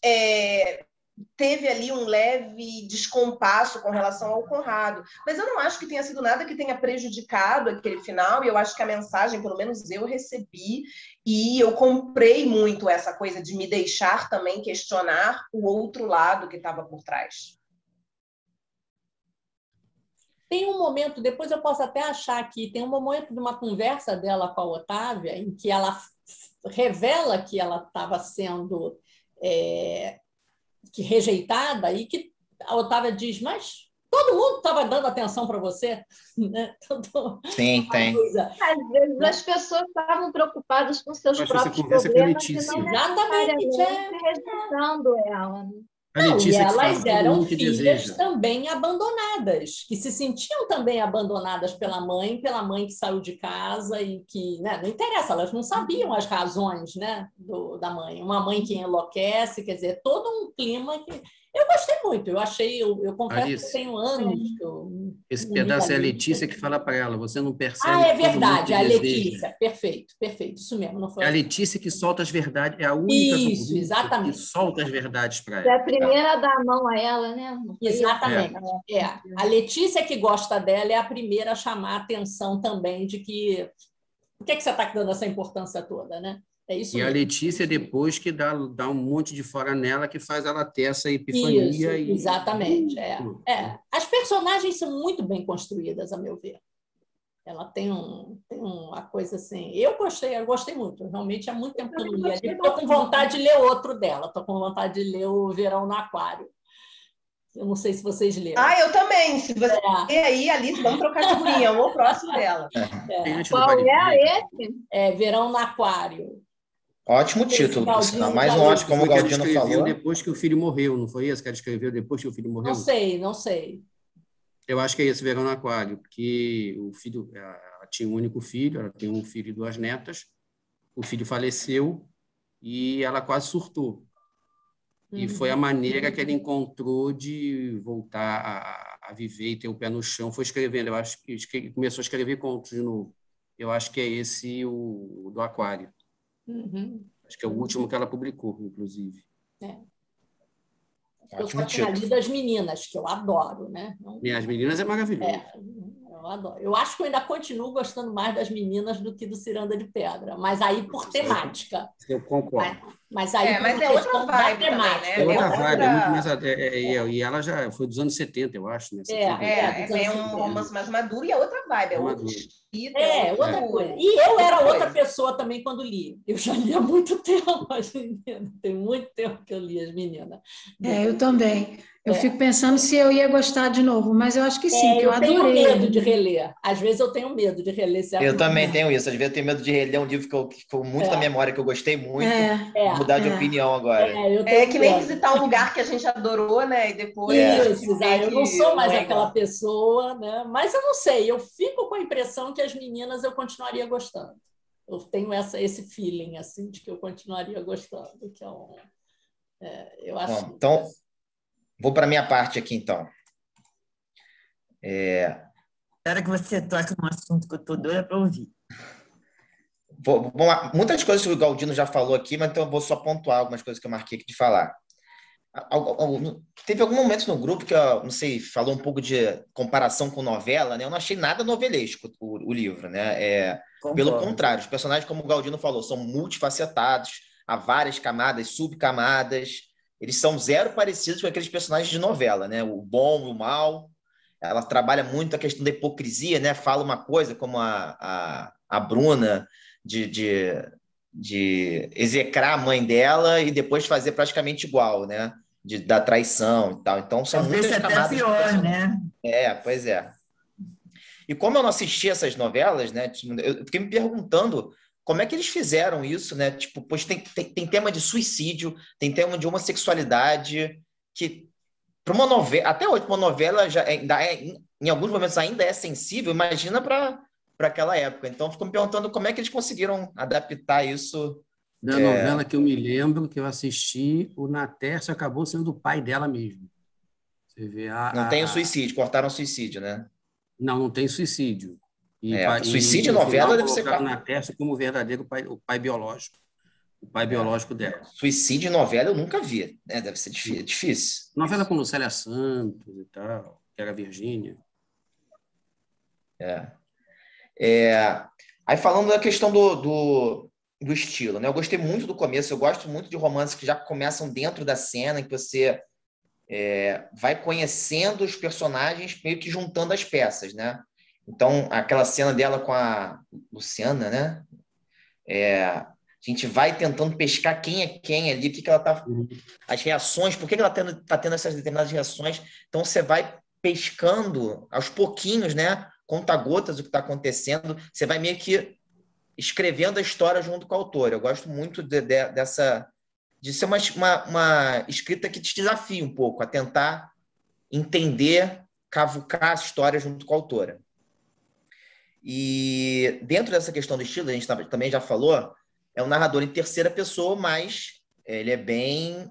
teve ali um leve descompasso com relação ao Conrado. Mas eu não acho que tenha sido nada que tenha prejudicado aquele final, e eu acho que a mensagem, pelo menos eu recebi, e eu comprei muito essa coisa de me deixar também questionar o outro lado que estava por trás. Tem um momento, depois eu posso até achar aqui, tem um momento de uma conversa dela com a Otávia, em que ela revela que ela estava sendo rejeitada, e que a Otávia diz, mas todo mundo estava dando atenção para você, né? Sim, tem. Às vezes as pessoas estavam preocupadas com seus próprios problemas e não necessariamente rejeitando ela. Não, e elas eram filhas também abandonadas, que se sentiam também abandonadas pela mãe que saiu de casa e que, né, não interessa, elas não sabiam as razões, né, da mãe. Uma mãe que enlouquece, quer dizer, todo um clima que... Eu gostei muito, eu achei, eu confesso, Alice, que tenho anos que eu... Esse pedaço é a Letícia que fala para ela, você não percebe... Ah, é verdade, a Letícia, perfeito, isso mesmo. Não foi é a Letícia que solta as verdades, é a única isso, exatamente, que solta as verdades para ela. É a primeira a dar a mão a ela, né? Exatamente, a Letícia que gosta dela é a primeira a chamar a atenção também de que... Por que você está dando essa importância toda, né? É isso e mesmo. A Letícia, depois que dá um monte de fora nela, que faz ela ter essa epifania. Isso, exatamente. As personagens são muito bem construídas, a meu ver. Ela tem uma coisa assim... Eu gostei muito. Realmente há muito tempo que eu não li. Estou com vontade de ler outro dela. Estou com vontade de ler o Verão no Aquário. Eu não sei se vocês leram. Ah, eu também. Se você ler aí, Alice, vamos trocar de figurinha. O próximo dela. Qual é esse? Verão no Aquário. Ótimo título, por sinal. Mais um ótimo, como o Galdino falou. Depois que o filho morreu, não foi esse que ela escreveu depois que o filho morreu? Não sei. Eu acho que é esse, Verão no Aquário, porque o filho, ela tinha um único filho, ela tem um filho e 2 netas, o filho faleceu e ela quase surtou. E foi a maneira que ela encontrou de voltar a viver e ter o pé no chão, foi escrevendo. Eu acho que começou a escrever contos de novo. Eu acho que é esse o do Aquário. Acho que é o último que ela publicou, inclusive. Eu só tinha lido As Meninas, que eu adoro, né? As Meninas é maravilhoso. Eu adoro. Eu acho que eu ainda continuo gostando mais das Meninas do que do Ciranda de Pedra, mas aí por temática. Eu concordo. Mas aí mas é outra vibe temática. Também, né? É outra vibe, é muito mais... e ela já foi dos anos 70, eu acho. Né? É um romance mais maduro e é outra vibe, é outro estilo. Outra coisa. E eu era outra pessoa também quando li. Eu já li há muito tempo As Meninas. Tem muito tempo que eu li As Meninas. Eu também. Eu fico pensando se eu ia gostar de novo, mas eu acho que sim, que eu adorei. Eu tenho medo de reler. Às vezes eu tenho medo de reler certo. Eu também tenho isso. Às vezes eu tenho medo de reler um livro que ficou muito na memória, que eu gostei muito, mudar de opinião agora. É que nem visitar um lugar que a gente adorou, né? E depois... eu não sou mais aquela pessoa, né? Mas eu não sei, eu fico com a impressão que As Meninas eu continuaria gostando. Eu tenho esse feeling, assim, de que eu continuaria gostando, que eu acho... Então... Vou para a minha parte aqui, então. Espero que você toque num assunto que eu estou doida para ouvir. Muitas coisas que o Galdino já falou aqui, mas então eu vou só pontuar algumas coisas que eu marquei aqui de falar. Teve algum momento no grupo que, não sei, falou um pouco de comparação com novela, né? Eu não achei nada novelesco o livro, né? Pelo contrário, os personagens, como o Galdino falou, são multifacetados, há várias camadas, subcamadas. Eles são zero parecidos com aqueles personagens de novela, né? O bom e o mal. Ela trabalha muito a questão da hipocrisia, né? Fala uma coisa como a Bruna de execrar a mãe dela e depois fazer praticamente igual, né? Da traição e tal. Então, são muitas camadas. Até pior, né? Pois é. E como eu não assisti essas novelas, né? Eu fiquei me perguntando como é que eles fizeram isso, né? Tipo, pois tem tema de suicídio, tem tema de homossexualidade, que para uma novela, até hoje, uma novela já ainda em alguns momentos ainda é sensível, imagina para aquela época. Então, fico me perguntando como é que eles conseguiram adaptar isso Da novela que eu me lembro, que eu assisti, o Natércio acabou sendo o pai dela mesmo. Você vê Não tem o suicídio, cortaram o suicídio, né? Não tem suicídio. Suicídio em no novela final deve ser... colocaram o Natércio como o verdadeiro pai, o pai biológico. O pai biológico dela. Suicídio em novela eu nunca vi, né? Deve ser difícil. Novela com Lucélia Santos e tal, que era a Virgínia. Aí falando da questão do estilo, né? Eu gostei muito do começo, eu gosto muito de romances que já começam dentro da cena, em que você vai conhecendo os personagens, meio que juntando as peças, né? Então, aquela cena dela com a Luciana, né? A gente vai tentando pescar quem é quem ali, o que ela tá... As reações, por que ela tá tendo essas determinadas reações. Então, você vai pescando aos pouquinhos, né? Conta-gotas do que está acontecendo. Você vai meio que escrevendo a história junto com a autora. Eu gosto muito dessa... de ser uma escrita que te desafia um pouco a tentar entender, cavucar a história junto com a autora. E dentro dessa questão do estilo, a gente também já falou, é um narrador em terceira pessoa, mas ele é bem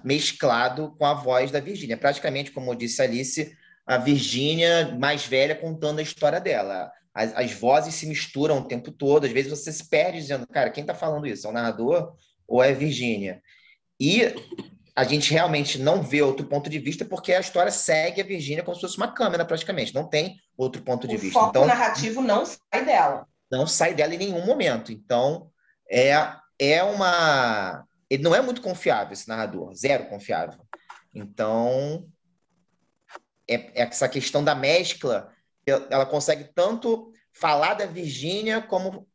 mesclado com a voz da Virgínia. Praticamente, como disse a Alice, a Virgínia mais velha contando a história dela. As vozes se misturam o tempo todo. Às vezes você se perde dizendo, cara, quem está falando isso? É o narrador ou é a Virgínia? E a gente realmente não vê outro ponto de vista porque a história segue a Virgínia como se fosse uma câmera, praticamente. Não tem outro ponto de vista. O foco narrativo não sai dela. Não sai dela em nenhum momento. Então, ele não é muito confiável, esse narrador. Zero confiável. Então, essa questão da mescla, ela consegue tanto falar da Virgínia como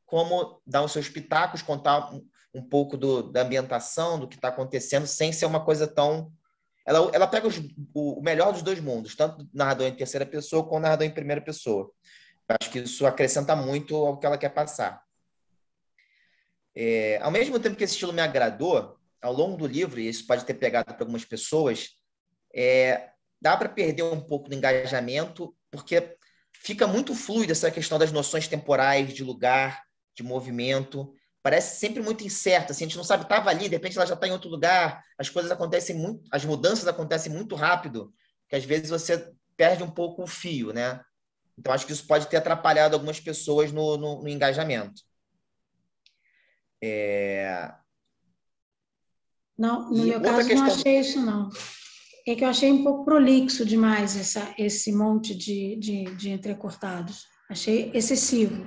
dar os seus pitacos, contar um pouco da ambientação, do que está acontecendo, sem ser uma coisa tão... Ela pega o melhor dos dois mundos, tanto narrador em terceira pessoa como narrador em primeira pessoa. Eu acho que isso acrescenta muito ao que ela quer passar. Ao mesmo tempo que esse estilo me agradou, ao longo do livro, e isso pode ter pegado para algumas pessoas, dá para perder um pouco do engajamento, porque fica muito fluido essa questão das noções temporais, de lugar, de movimento. Parece sempre muito incerto, assim, a gente não sabe, estava ali, de repente ela já está em outro lugar, as coisas acontecem muito, as mudanças acontecem muito rápido, que às vezes você perde um pouco o fio, né? Então, acho que isso pode ter atrapalhado algumas pessoas no engajamento. Não, no meu caso, não achei isso, não. É que eu achei um pouco prolixo demais esse monte de entrecortados. Achei excessivo,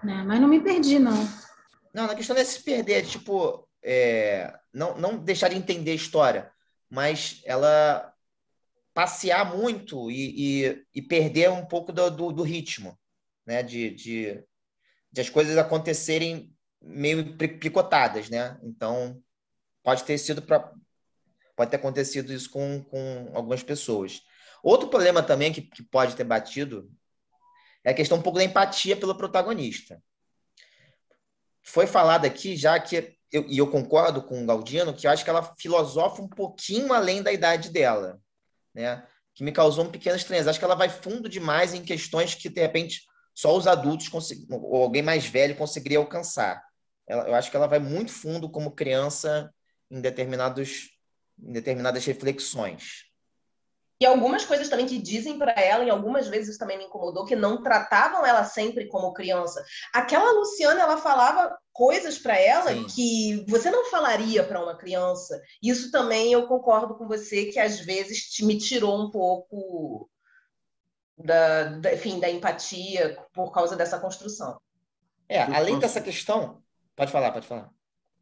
né? Mas não me perdi, não. Não, na questão de se perder, tipo, não deixar de entender a história, mas ela passear muito e perder um pouco do ritmo, né? De as coisas acontecerem meio picotadas, né? Então, pode ter acontecido isso com algumas pessoas. Outro problema também que pode ter batido é a questão um pouco da empatia pelo protagonista. Foi falado aqui, já que eu concordo com o Galdino, que eu acho que ela filosofa um pouquinho além da idade dela, né? Que me causou um pequeno estranheza. Acho que ela vai fundo demais em questões que, de repente, só os adultos ou alguém mais velho conseguiria alcançar. Eu acho que ela vai muito fundo como criança em determinadas reflexões. E algumas coisas também que dizem para ela, e algumas vezes isso também me incomodou, que não tratavam ela sempre como criança. Aquela Luciana, ela falava coisas para ela Sim. que você não falaria para uma criança. Isso também eu concordo com você, que às vezes me tirou um pouco da empatia por causa dessa construção. Além dessa questão... Pode falar.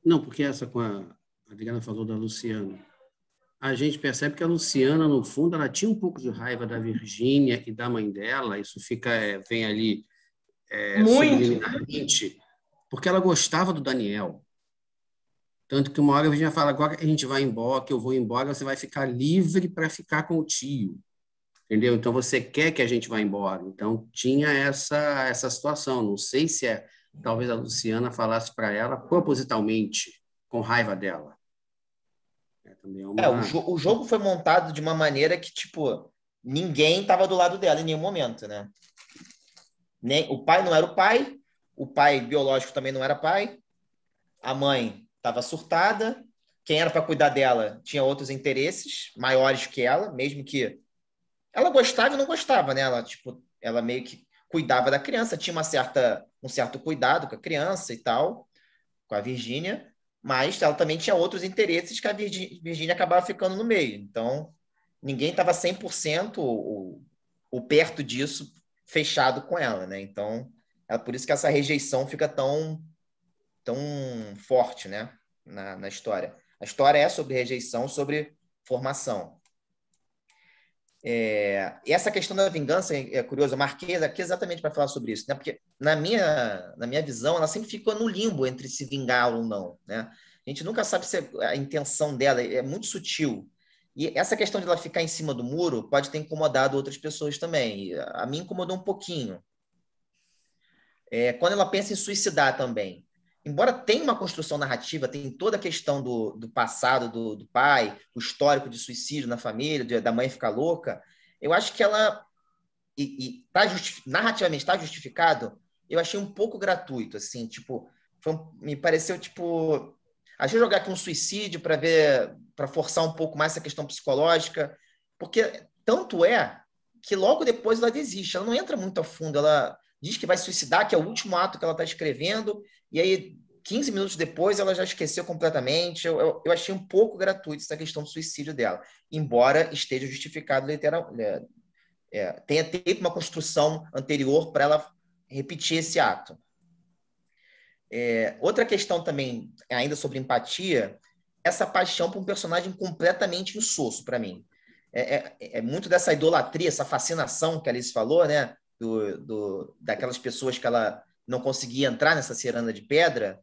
Não, porque essa com a Adriana falou da Luciana. A gente percebe que a Luciana, no fundo, ela tinha um pouco de raiva da Virgínia e da mãe dela. Isso vem ali subliminarmente, porque ela gostava do Daniel. Tanto que uma hora a Virgínia fala, agora a gente vai embora, que eu vou embora, você vai ficar livre para ficar com o tio. Entendeu? Então, você quer que a gente vá embora. Então, tinha essa situação. Não sei se talvez a Luciana falasse para ela propositalmente, com raiva dela. O jogo foi montado de uma maneira que, tipo, ninguém estava do lado dela em nenhum momento, né? O pai não era o pai biológico também não era pai, a mãe estava surtada, quem era para cuidar dela tinha outros interesses maiores que ela, mesmo que ela gostava e não gostava, né? Ela meio que cuidava da criança, tinha um certo cuidado com a criança e tal, com a Virgínia, mas ela também tinha outros interesses que a Virgínia acabava ficando no meio. Então, ninguém estava 100% ou perto disso fechado com ela, né? Então, é por isso que essa rejeição fica tão forte, né? Na história. A história é sobre rejeição, sobre formação. E essa questão da vingança é curiosa. Eu marquei aqui exatamente para falar sobre isso, né? Porque na minha visão, ela sempre fica no limbo entre se vingar ou não, né? A gente nunca sabe se a intenção dela é muito sutil. E essa questão de ela ficar em cima do muro pode ter incomodado outras pessoas também. A mim incomodou um pouquinho. Quando ela pensa em suicidar também. Embora tenha uma construção narrativa, tem toda a questão do passado do pai, o histórico de suicídio na família, da mãe ficar louca, eu acho que ela, narrativamente está justificado, eu achei um pouco gratuito, assim, tipo, me pareceu, tipo, achei jogar aqui um suicídio para forçar um pouco mais essa questão psicológica, porque tanto é que logo depois ela desiste, ela não entra muito a fundo, ela diz que vai suicidar, que é o último ato que ela está escrevendo, e aí 15 minutos depois ela já esqueceu completamente. Eu achei um pouco gratuito essa questão do suicídio dela, embora esteja justificado literalmente, tenha tido uma construção anterior para ela repetir esse ato. Outra questão também, ainda sobre empatia, essa paixão por um personagem completamente insosso para mim. É muito dessa idolatria, essa fascinação que a Alice falou, né? Daquelas pessoas que ela não conseguia entrar nessa ciranda de pedra.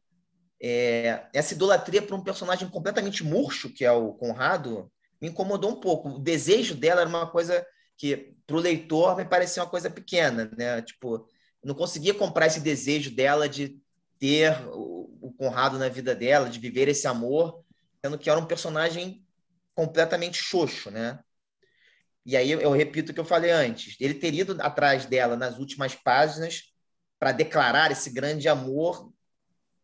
Essa idolatria por um personagem completamente murcho, que é o Conrado, me incomodou um pouco. O desejo dela era uma coisa que, para o leitor, me parecia uma coisa pequena, né? Tipo, não conseguia comprar esse desejo dela de ter o Conrado na vida dela, de viver esse amor, sendo que era um personagem completamente xoxo, né? E aí eu repito o que eu falei antes. Ele ter ido atrás dela nas últimas páginas para declarar esse grande amor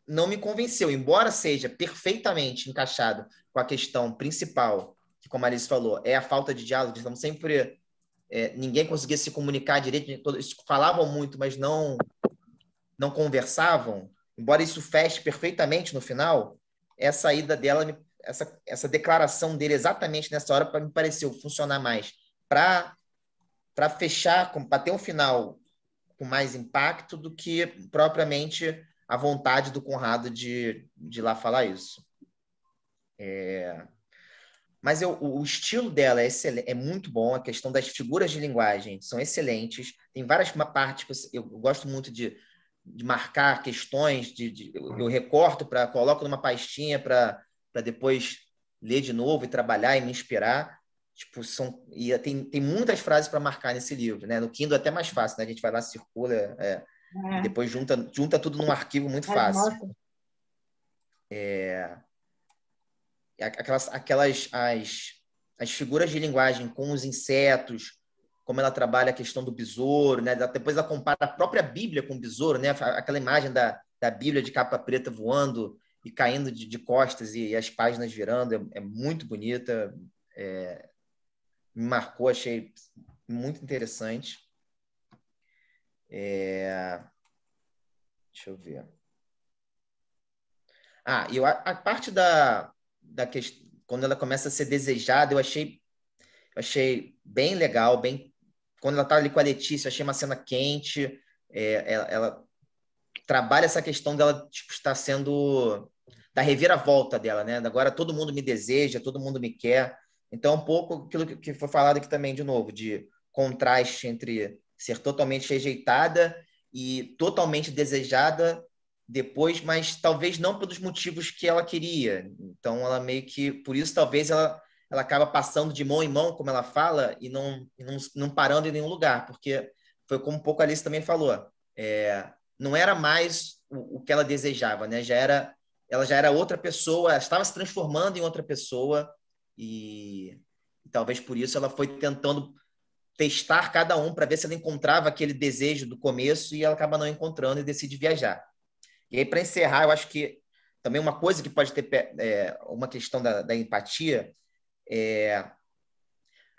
não me convenceu, embora seja perfeitamente encaixado com a questão principal, que, como a Alice falou, é a falta de diálogo. Estamos sempre... ninguém conseguia se comunicar direito, todos falavam muito, mas não conversavam. Embora isso feche perfeitamente no final, essa ida dela, essa declaração dele exatamente nessa hora me pareceu funcionar mais para fechar, para ter um final com mais impacto do que propriamente a vontade do Conrado de ir lá falar isso. Mas o estilo dela é muito bom, a questão das figuras de linguagem são excelentes, tem várias partes que eu gosto muito de marcar questões, eu recorto, coloco numa pastinha para depois ler de novo e trabalhar e me inspirar. Tipo, tem muitas frases para marcar nesse livro, né? No Kindle é até mais fácil, né? A gente vai lá, circula, e depois junta tudo num arquivo muito fácil. As figuras de linguagem com os insetos, como ela trabalha a questão do besouro, né? Depois ela compara a própria Bíblia com o besouro, né? Aquela imagem da Bíblia de capa preta voando e caindo de costas e as páginas virando, é muito bonita, me marcou, achei muito interessante. Deixa eu ver. E a parte da questão, quando ela começa a ser desejada, eu achei bem legal, quando ela está ali com a Letícia, eu achei uma cena quente, ela trabalha essa questão dela estar sendo da reviravolta dela, né? Agora todo mundo me deseja, todo mundo me quer. Então, um pouco aquilo que foi falado aqui também, de novo, de contraste entre ser totalmente rejeitada e totalmente desejada depois, mas talvez não pelos motivos que ela queria. Então, ela meio que... Por isso, talvez, ela acaba passando de mão em mão, como ela fala, e não parando em nenhum lugar, porque foi como um pouco a Alice também falou. Não era mais o que ela desejava, né? Ela já era outra pessoa, ela estava se transformando em outra pessoa, e talvez por isso ela foi tentando testar cada um para ver se ela encontrava aquele desejo do começo, e ela acaba não encontrando e decide viajar. E aí, para encerrar, eu acho que também uma coisa que pode ter uma questão da empatia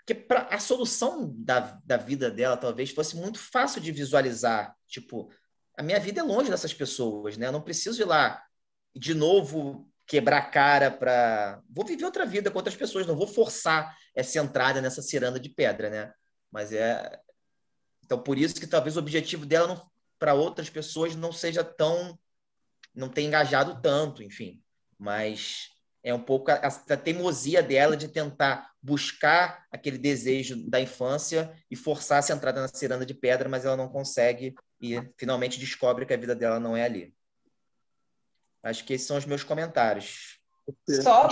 que a solução da vida dela talvez fosse muito fácil de visualizar. Tipo, a minha vida é longe dessas pessoas, né? Eu não preciso ir lá de novo quebrar a cara para... Vou viver outra vida com outras pessoas, não vou forçar essa entrada nessa ciranda de pedra, né? Mas então, por isso que talvez o objetivo dela para outras pessoas não seja tão... não tenha engajado tanto, enfim. Mas é um pouco a teimosia dela de tentar buscar aquele desejo da infância e forçar essa entrada na ciranda de pedra, mas ela não consegue e finalmente descobre que a vida dela não é ali. Acho que esses são os meus comentários. Só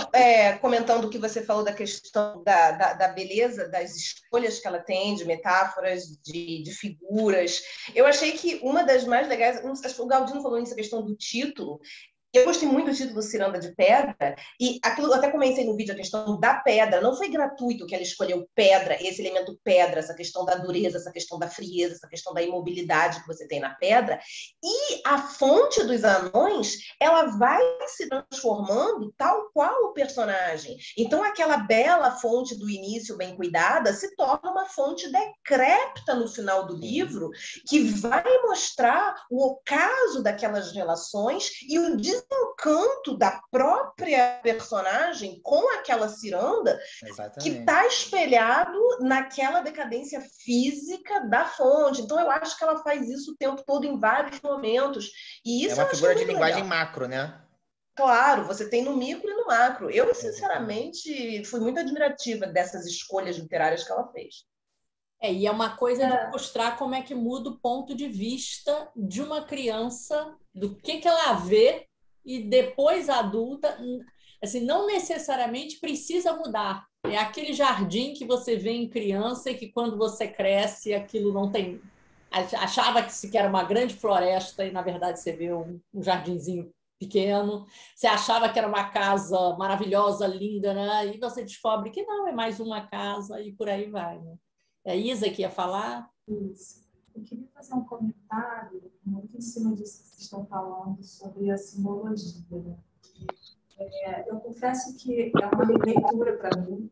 comentando o que você falou da questão da beleza, das escolhas que ela tem, de metáforas, de figuras. Eu achei que uma das mais legais, o Galdino falou nessa questão do título. Eu gostei muito do título Ciranda de Pedra, e aquilo eu até comentei no vídeo, a questão da pedra. Não foi gratuito que ela escolheu pedra, esse elemento pedra, essa questão da dureza, essa questão da frieza, essa questão da imobilidade que você tem na pedra. E a fonte dos anões, ela vai se transformando tal qual o personagem. Então, aquela bela fonte do início bem cuidada se torna uma fonte decrépita no final do livro, que vai mostrar o ocaso daquelas relações e o desencanto da própria personagem com aquela ciranda. Exatamente. Que está espelhado naquela decadência física da fonte. Então, eu acho que ela faz isso o tempo todo em vários momentos. E isso é uma figura de linguagem macro, né? Claro, você tem no micro e no macro. Eu, sinceramente, fui muito admirativa dessas escolhas literárias que ela fez. E é uma coisa de mostrar como é que muda o ponto de vista de uma criança, do que ela vê, e depois adulta, assim, não necessariamente precisa mudar. É aquele jardim que você vê em criança e que quando você cresce, aquilo não tem... Achava que era uma grande floresta e, na verdade, você vê um jardinzinho pequeno. Você achava que era uma casa maravilhosa, linda, né? E você descobre que não, é mais uma casa e por aí vai, né? É a Isa que ia falar? Isso. Eu queria fazer um comentário muito em cima disso que vocês estão falando sobre a simbologia. Né? Eu confesso que é uma releitura para mim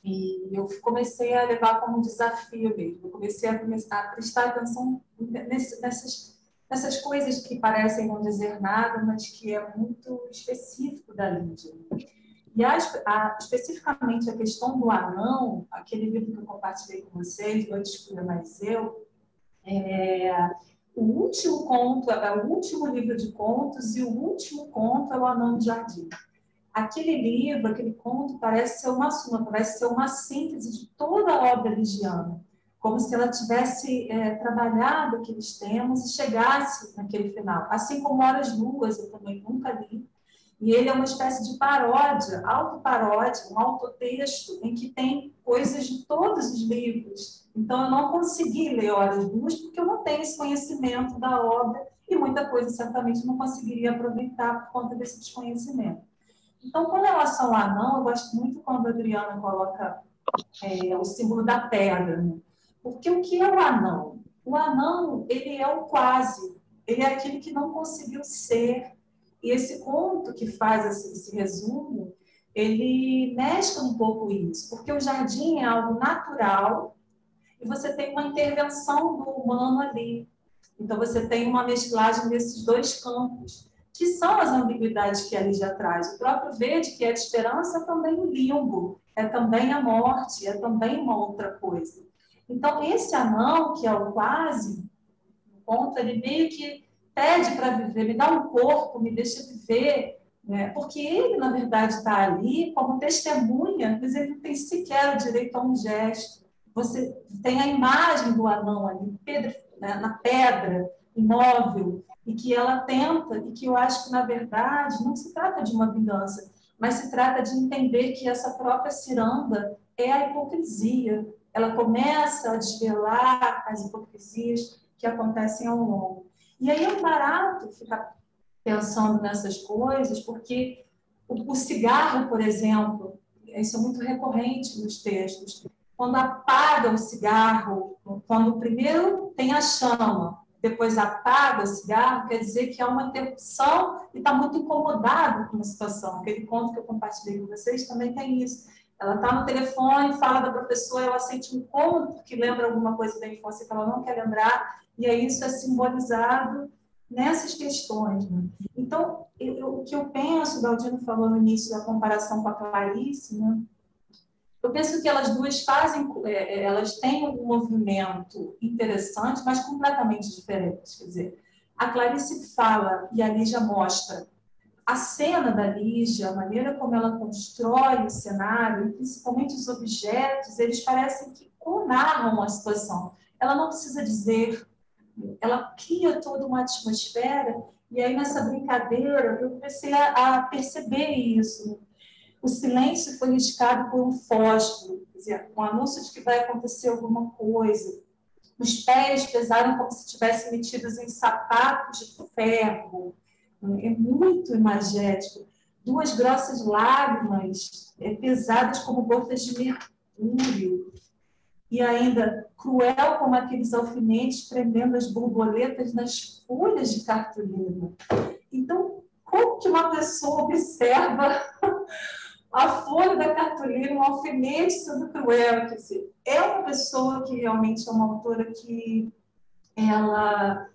e eu comecei a levar como um desafio mesmo. Eu comecei a prestar atenção nessas coisas que parecem não dizer nada, mas que é muito específico da Lídia. E especificamente a questão do anão, aquele livro que eu compartilhei com vocês, do Escura Mais Eu, o último conto é o último livro de contos e o último conto é o Anão do Jardim. Aquele livro, aquele conto parece ser uma suma, parece ser uma síntese de toda a obra ligiana, como se ela tivesse trabalhado aqueles temas e chegasse naquele final. Assim como Horas Luas, eu também nunca li. E ele é uma espécie de paródia, autoparódia, um autotexto, em que tem coisas de todos os livros. Então, eu não consegui ler Horas Luas, porque eu não tenho esse conhecimento da obra, e muita coisa, certamente, não conseguiria aproveitar por conta desse desconhecimento. Então, com relação ao anão, eu gosto muito quando a Adriana coloca o símbolo da pedra. Né? Porque o que é o anão? O anão, ele é o quase, ele é aquele que não conseguiu ser. E esse conto que faz esse resumo, ele mescla um pouco isso, porque o jardim é algo natural e você tem uma intervenção do humano ali. Então, você tem uma mesclagem desses dois campos, que são as ambiguidades que a Lígia traz. O próprio verde, que é a esperança, é também o limbo, é também a morte, é também uma outra coisa. Então, esse anão, que é o quase, o conto, ele meio que pede para viver, me dá um corpo, me deixa viver, né? Porque ele, na verdade, está ali como testemunha, mas ele não tem sequer o direito a um gesto. Você tem a imagem do anão ali, na pedra, imóvel, e que ela tenta, e que eu acho que, na verdade, não se trata de uma vingança, mas se trata de entender que essa própria ciranda é a hipocrisia. Ela começa a desvelar as hipocrisias que acontecem ao longo. E aí é barato ficar pensando nessas coisas, porque o cigarro, por exemplo, isso é muito recorrente nos textos, quando apaga o cigarro, quando primeiro tem a chama, depois apaga o cigarro, quer dizer que há uma interrupção e está muito incomodado com a situação. Aquele conto que eu compartilhei com vocês também tem isso. Ela está no telefone, fala da professora, ela sente um incômodo que lembra alguma coisa da infância que ela não quer lembrar, e aí isso é simbolizado nessas questões. Né? Então, o que eu penso, o Galdino falou no início da comparação com a Clarice, né? Eu penso que elas duas elas têm um movimento interessante, mas completamente diferente. Quer dizer, a Clarice fala, e a Lígia mostra, a cena da Lígia, a maneira como ela constrói o cenário, e principalmente os objetos, eles parecem que narram a situação. Ela não precisa dizer, ela cria toda uma atmosfera, e aí nessa brincadeira eu comecei a perceber isso. O silêncio foi riscado por um fósforo, quer dizer, um anúncio de que vai acontecer alguma coisa. Os pés pesaram como se estivessem metidos em sapatos de ferro. É muito imagético. Duas grossas lágrimas pesadas como gotas de mercúrio. E ainda cruel como aqueles alfinetes prendendo as borboletas nas folhas de cartolina. Então, como que uma pessoa observa a folha da cartolina, um alfinete sendo cruel? Quer dizer, é uma pessoa que realmente é uma autora que ela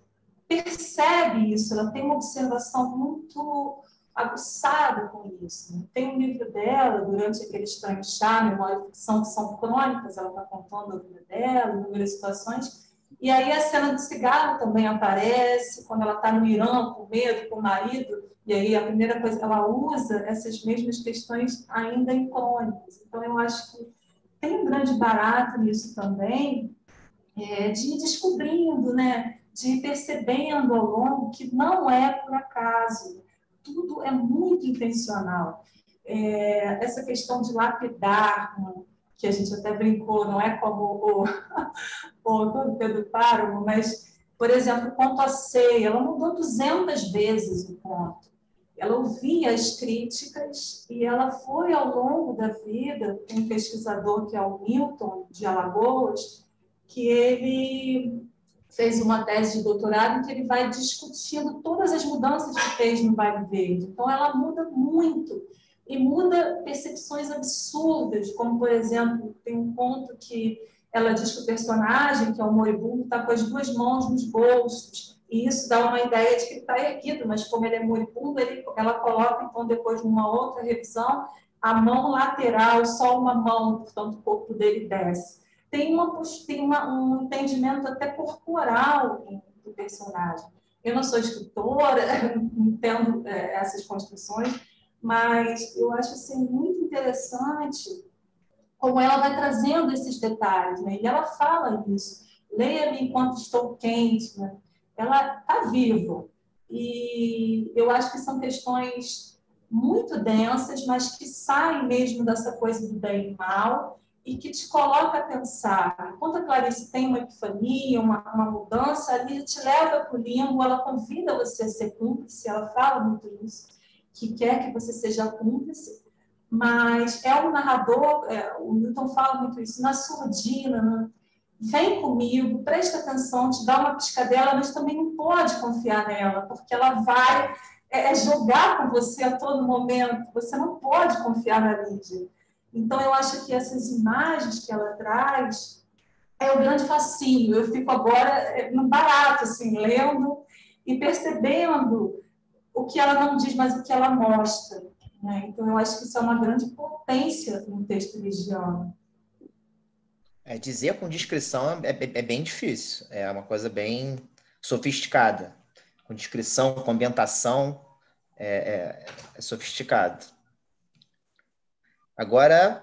percebe isso, ela tem uma observação muito aguçada com isso. Né? Tem um livro dela, Durante aquele Estranho Chá, Memória e Ficção, que são crônicas, ela está contando a vida dela, inúmeras situações, e aí a cena do cigarro também aparece, quando ela está no Irã, com medo, com o marido, e aí a primeira coisa, ela usa essas mesmas questões ainda em crônicas. Então, eu acho que tem um grande barato nisso também, de ir descobrindo, né? De ir percebendo ao longo que não é por acaso, tudo é muito intencional. Essa questão de lapidar, que a gente até brincou, não é como o Pedro Páramo, mas, por exemplo, o conto A Ceia, ela mudou 200 vezes o conto. Ela ouvia as críticas e ela foi, ao longo da vida, um pesquisador que é o Milton, de Alagoas, que ele fez uma tese de doutorado em que ele vai discutindo todas as mudanças que fez no Baile Verde. Então, ela muda muito e muda percepções absurdas, como, por exemplo, tem um conto que ela diz que o personagem, que é o moribundo, está com as duas mãos nos bolsos, e isso dá uma ideia de que ele está erguido, mas como ele é moribundo, ela coloca, então, depois de uma outra revisão, a mão lateral, só uma mão, portanto, o corpo dele desce. Tem um entendimento até corporal do personagem. Eu não sou escritora, não entendo essas construções, mas eu acho assim, muito interessante como ela vai trazendo esses detalhes. Né? E ela fala isso. Leia-me enquanto estou quente. Né? Ela está viva. E eu acho que são questões muito densas, mas que saem mesmo dessa coisa do bem e mal, e que te coloca a pensar. Enquanto a Clarice tem uma epifania, uma mudança, ali te leva para o limbo, ela convida você a ser cúmplice, ela fala muito isso, que quer que você seja cúmplice, mas é um narrador, o Milton fala muito isso, na surdina, né? Vem comigo, presta atenção, te dá uma piscadela, mas também não pode confiar nela, porque ela vai jogar com você a todo momento, você não pode confiar na Lídia. Então, eu acho que essas imagens que ela traz é o grande fascínio. Eu fico agora no barato, assim, lendo e percebendo o que ela não diz, mas o que ela mostra. Né? Então, eu acho que isso é uma grande potência no texto ligiano. Dizer com descrição é bem difícil. É uma coisa bem sofisticada. Com descrição, com ambientação, é sofisticado. Agora...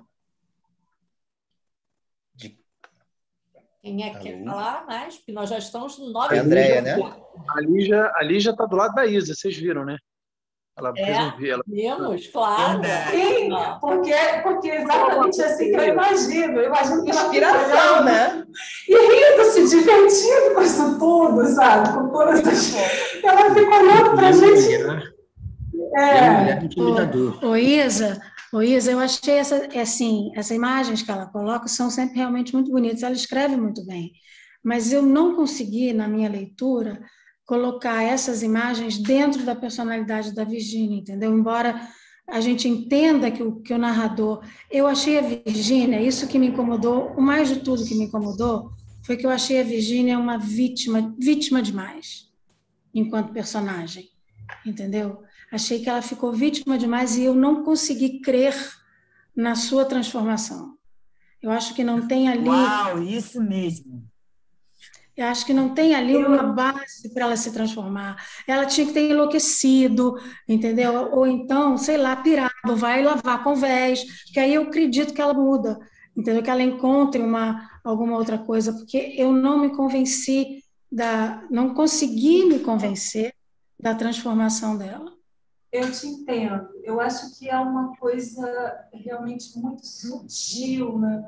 Quem é que quer falar mais? Porque nós já estamos no 9 minutos. Andréia, né? A Lígia está do lado da Isa, vocês viram, né? Ela fez um vídeo. Vimos, claro. Sim, porque exatamente assim que eu imagino. Eu imagino que inspiração, né? E rindo, se divertindo com isso tudo, sabe? Com todas as... Ela fica olhando para a gente... mulher intimidador. Isa, eu achei essas imagens que ela coloca são sempre realmente muito bonitas, ela escreve muito bem, mas eu não consegui, na minha leitura, colocar essas imagens dentro da personalidade da Virgínia, entendeu? Embora a gente entenda que o narrador... Eu achei a Virgínia, isso que me incomodou, o mais de tudo que me incomodou, foi que eu achei a Virgínia uma vítima demais, enquanto personagem, entendeu? Achei que ela ficou vítima demais e eu não consegui crer na sua transformação. Eu acho que não tem ali... Uau, isso mesmo. Eu acho que não tem ali uma base para ela se transformar. Ela tinha que ter enlouquecido, entendeu? Ou então, sei lá, pirado, vai lavar com véis, que aí eu acredito que ela muda, entendeu? Que ela encontre alguma outra coisa, porque eu não me convenci, não consegui me convencer da transformação dela. Eu te entendo. Eu acho que é uma coisa realmente muito sutil, né?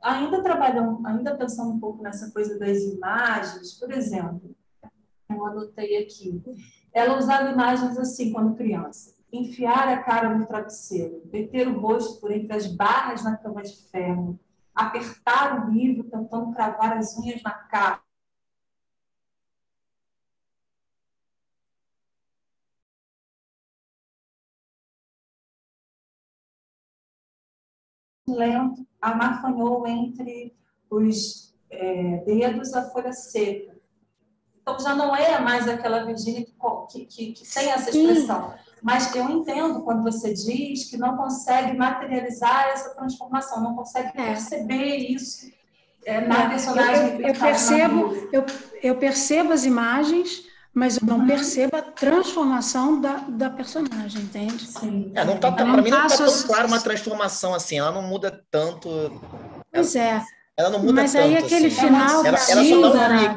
Ainda pensando um pouco nessa coisa das imagens, por exemplo, eu anotei aqui, ela usava imagens assim quando criança: enfiar a cara no travesseiro, meter o rosto por entre as barras na cama de ferro, apertar o livro tentando cravar as unhas na capa, lento, amafanhou entre os dedos a folha seca. Então, já não é mais aquela Virgínia que tem essa expressão. Mas eu entendo quando você diz que não consegue materializar essa transformação, não consegue perceber isso na personagem. Eu percebo as imagens, mas eu não percebo a transformação da personagem, entende? Sim. Para mim não está tão claro uma transformação assim, ela não muda tanto. Pois ela não muda mas tanto. Aí aquele assim. final.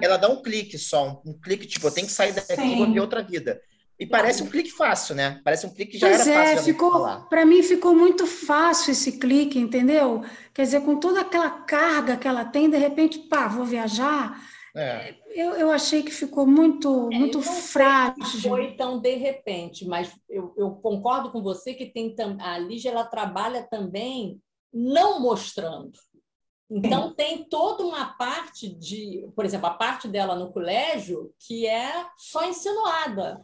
Ela dá um clique só, um clique, tipo, eu tenho que sair daqui e vou ver outra vida. E parece um clique fácil, né? Parece um clique que já era fácil de falar. Para mim ficou muito fácil esse clique, entendeu? Quer dizer, com toda aquela carga que ela tem, de repente, vou viajar. Eu achei que ficou muito frágil. Não foi tão de repente, mas eu concordo com você que a Lígia ela trabalha também não mostrando. Então, tem toda uma parte por exemplo, a parte dela no colégio que é só insinuada.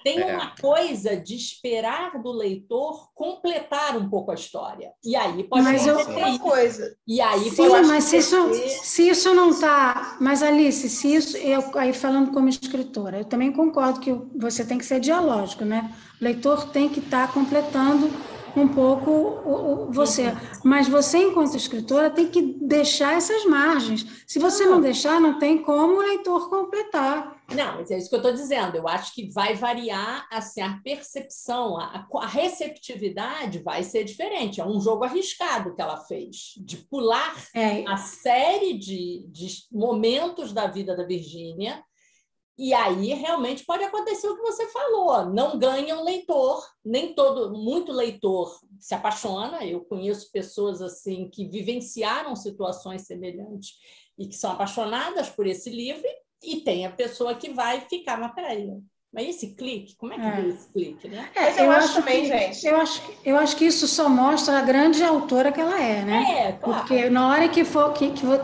Tem uma coisa de esperar do leitor completar um pouco a história. E aí pode acontecer uma coisa. E aí mas se isso não está... Mas, Alice, se isso... aí falando como escritora, eu também concordo que você tem que ser dialógico, né? O leitor tem que estar completando um pouco você. Mas você, enquanto escritora, tem que deixar essas margens. Se você não deixar, não tem como o leitor completar. Não, mas é isso que eu estou dizendo. Eu acho que vai variar assim, a percepção, a receptividade vai ser diferente. É um jogo arriscado que ela fez, de pular a série de momentos da vida da Virgínia. E aí, realmente, pode acontecer o que você falou. Não ganha um leitor, muito leitor se apaixona. Eu conheço pessoas assim que vivenciaram situações semelhantes e que são apaixonadas por esse livro, e tem a pessoa que vai ficar, mas peraí, mas esse clique, como é que deu esse clique, né? Mas eu acho também, gente... Eu acho que isso só mostra a grande autora que ela é, né? Claro. Porque na hora que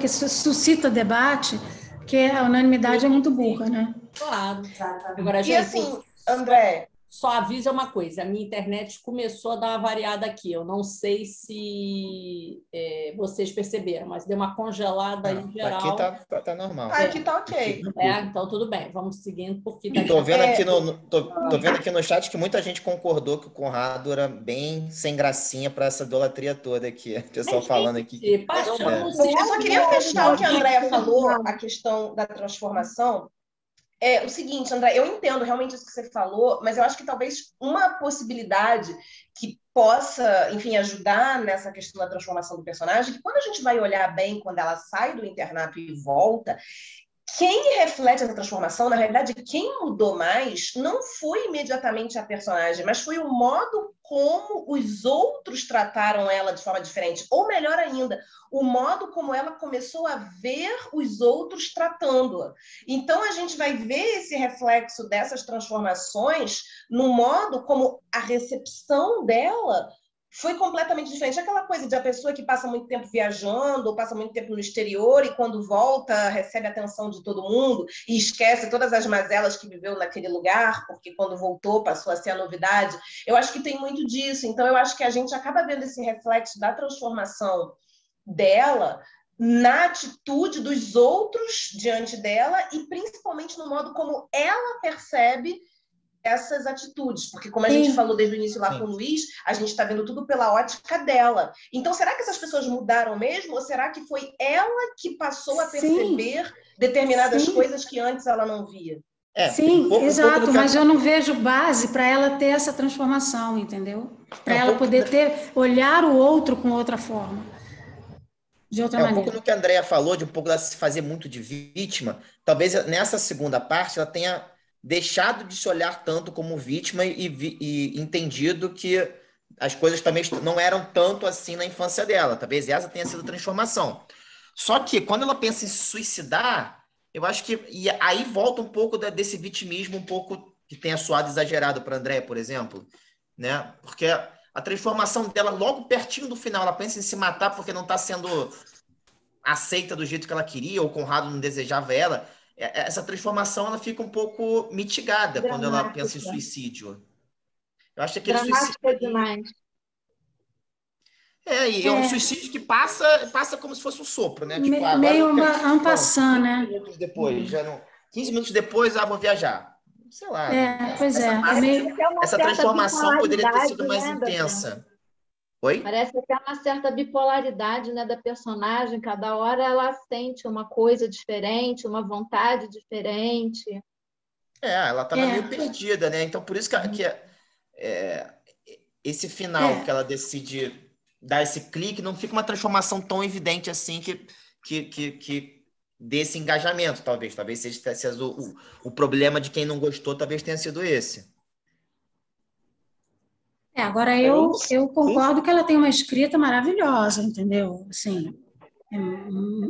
suscita debate, que a unanimidade é muito burra, né? Claro. Agora, gente, e assim, André... Só avisa uma coisa, a minha internet começou a dar uma variada aqui. Eu não sei se vocês perceberam, mas deu uma congelada aí geral. Aqui tá normal. Aqui tá ok. Então tudo bem, vamos seguindo, porque... Tô vendo aqui no chat que muita gente concordou que o Conrado era bem sem gracinha para essa idolatria toda aqui. O pessoal falando aqui. Eu só queria fechar o que a Andréa falou, a questão da transformação. O seguinte, André, eu entendo realmente isso que você falou, mas eu acho que talvez uma possibilidade que possa, enfim, ajudar nessa questão da transformação do personagem, que quando a gente vai olhar bem, quando ela sai do internato e volta, quem reflete essa transformação, na realidade, quem mudou mais não foi imediatamente a personagem, mas foi o modo como os outros trataram ela de forma diferente. Ou melhor ainda, o modo como ela começou a ver os outros tratando-a. Então, a gente vai ver esse reflexo dessas transformações no modo como a recepção dela foi completamente diferente. Aquela coisa de a pessoa que passa muito tempo viajando ou passa muito tempo no exterior e quando volta recebe a atenção de todo mundo e esquece todas as mazelas que viveu naquele lugar, porque quando voltou passou a ser a novidade. Eu acho que tem muito disso. Então, eu acho que a gente acaba vendo esse reflexo da transformação dela na atitude dos outros diante dela e principalmente no modo como ela percebe essas atitudes, porque como a gente falou desde o início lá com o Luiz, a gente está vendo tudo pela ótica dela. Então, será que essas pessoas mudaram mesmo? Ou será que foi ela que passou a perceber determinadas coisas que antes ela não via? Sim, exato, mas eu não vejo base para ela ter essa transformação, entendeu? Para ela poder olhar o outro com outra forma. De outra maneira. Um pouco no que a Andrea falou, de um pouco ela se fazer muito de vítima, talvez nessa segunda parte ela tenha deixado de se olhar tanto como vítima e entendido que as coisas também não eram tanto assim na infância dela. Talvez essa tenha sido a transformação. Só que quando ela pensa em se suicidar, eu acho que... E aí volta um pouco desse vitimismo um pouco que tenha soado exagerado para a Andrea, por exemplo, né? Porque a transformação dela, logo pertinho do final, ela pensa em se matar porque não está sendo aceita do jeito que ela queria, ou o Conrado não desejava ela. Essa transformação ela fica um pouco mitigada quando ela pensa em suicídio. Eu acho que aquele suicídio... demais. E é um suicídio que passa como se fosse um sopro, né? Tipo, meio en passant, né? 15 minutos depois, 15 minutos depois, vou viajar. Sei lá. Essa transformação poderia ter sido mais intensa. Oi? Parece que é uma certa bipolaridade, né, da personagem. Cada hora ela sente uma coisa diferente, uma vontade diferente. Ela estava meio perdida, né? Então, por isso que esse final que ela decide dar esse clique, não fica uma transformação tão evidente assim que dê esse engajamento, talvez. Talvez seja o problema de quem não gostou, talvez tenha sido esse. Agora eu concordo que ela tem uma escrita maravilhosa, entendeu? Assim,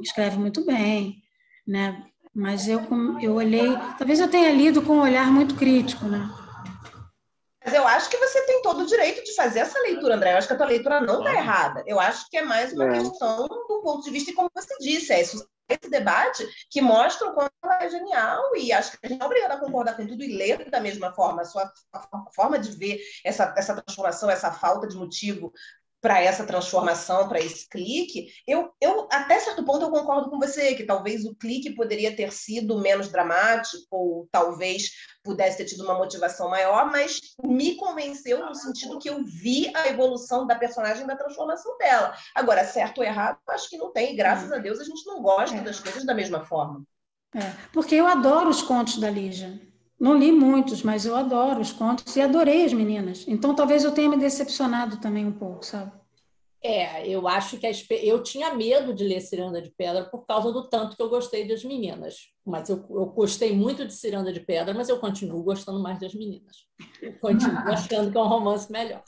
escreve muito bem, né? Mas eu olhei, talvez eu tenha lido com um olhar muito crítico, né? Mas eu acho que você tem todo o direito de fazer essa leitura, André. Eu acho que a tua leitura não está errada. Eu acho que é mais uma questão do ponto de vista, e como você disse, esse debate que mostra o quanto ela é genial, e acho que a gente não é obrigada a concordar com tudo e ler da mesma forma. A sua forma de ver essa transformação, essa falta de motivo para essa transformação, para esse clique, eu até certo ponto eu concordo com você, que talvez o clique poderia ter sido menos dramático, ou talvez pudesse ter tido uma motivação maior, mas me convenceu no sentido que eu vi a evolução da personagem, da transformação dela. Agora, certo ou errado, acho que não tem, e graças a Deus a gente não gosta das coisas da mesma forma. Porque eu adoro os contos da Lígia. Não li muitos, mas eu adoro os contos e adorei as meninas. Então, talvez eu tenha me decepcionado também um pouco, sabe? Eu acho que eu tinha medo de ler Ciranda de Pedra por causa do tanto que eu gostei das meninas. Mas eu gostei muito de Ciranda de Pedra, mas eu continuo gostando mais das meninas. Eu continuo achando que é um romance melhor.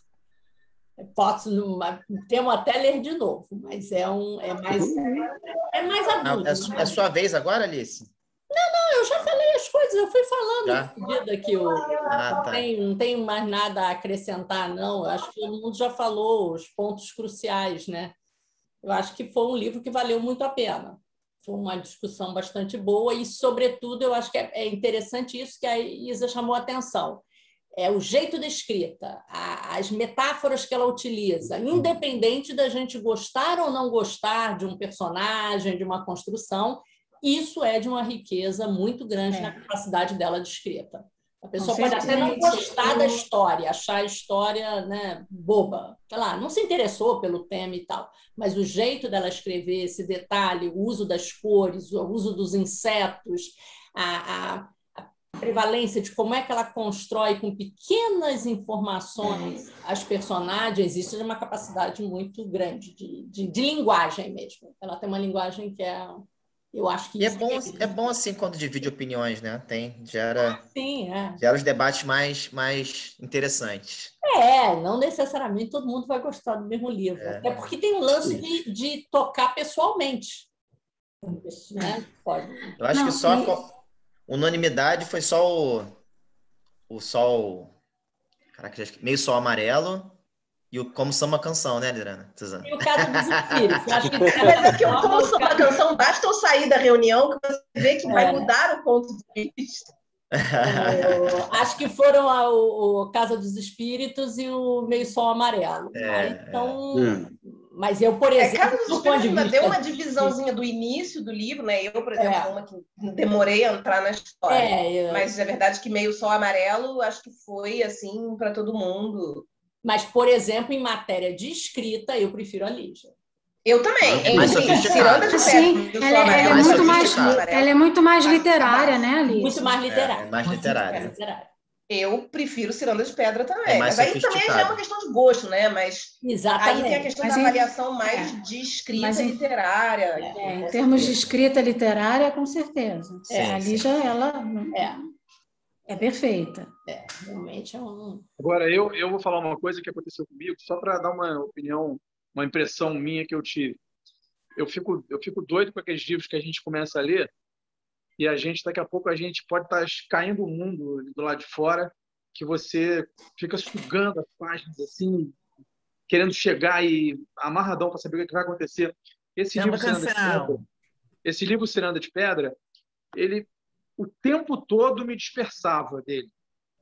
Temo até ler de novo, mas é mais adulto. É sua vez agora, Alice? Não, eu já falei as coisas, eu fui falando vida que não tenho mais nada a acrescentar, não. Eu acho que todo mundo já falou os pontos cruciais, né? Eu acho que foi um livro que valeu muito a pena. Foi uma discussão bastante boa e, sobretudo, eu acho que é interessante isso que a Isa chamou a atenção. É o jeito da escrita, as metáforas que ela utiliza, independente da gente gostar ou não gostar de um personagem, de uma construção. Isso é de uma riqueza muito grande na capacidade dela de escrita. A pessoa pode até não gostar da história, achar a história, né, boba. Sei lá, não se interessou pelo tema e tal, mas o jeito dela escrever, esse detalhe, o uso das cores, o uso dos insetos, a prevalência de como é que ela constrói com pequenas informações as personagens, isso é uma capacidade muito grande de linguagem mesmo. Ela tem uma linguagem que eu acho que é bom assim quando divide opiniões, né? Gera os debates mais interessantes. Não necessariamente todo mundo vai gostar do mesmo livro. Até porque tem um lance de tocar pessoalmente. Né? Eu acho que só unanimidade foi só o sol, caraca, meio sol amarelo E o Como Samba Canção, né, Adriana? E o caso dos espíritos. Acho que Mas é que o Como Samba Canção, basta eu sair da reunião que você vê que vai mudar o ponto de vista. Acho que foram o Casa dos Espíritos e o Meio Sol Amarelo. Mas eu, por exemplo... Casa dos Espíritos ainda deu uma divisãozinha do início do livro, né? Eu, por exemplo, uma que demorei a entrar na história. Mas é verdade que Meio Sol Amarelo, acho que foi, assim, para todo mundo. Mas, por exemplo, em matéria de escrita, eu prefiro a Lígia. Eu também. Ela é muito mais literária, né, Lígia? Muito mais literária. Mais literária. Eu prefiro Ciranda de Pedra também. Mas aí também é uma questão de gosto, né? Mas exatamente. Aí tem a questão da avaliação mais de escrita literária. Em termos de escrita literária, com certeza. A Lígia, ela é perfeita. Realmente é um... Agora, eu vou falar uma coisa que aconteceu comigo, só para dar uma opinião, uma impressão minha que eu tive. Eu fico doido com aqueles livros que a gente começa a ler e daqui a pouco a gente pode estar caindo o mundo do lado de fora, que você fica sugando as páginas assim, querendo chegar e amarradão para saber o que vai acontecer. Esse livro Ciranda de Pedra, ele o tempo todo me dispersava dele.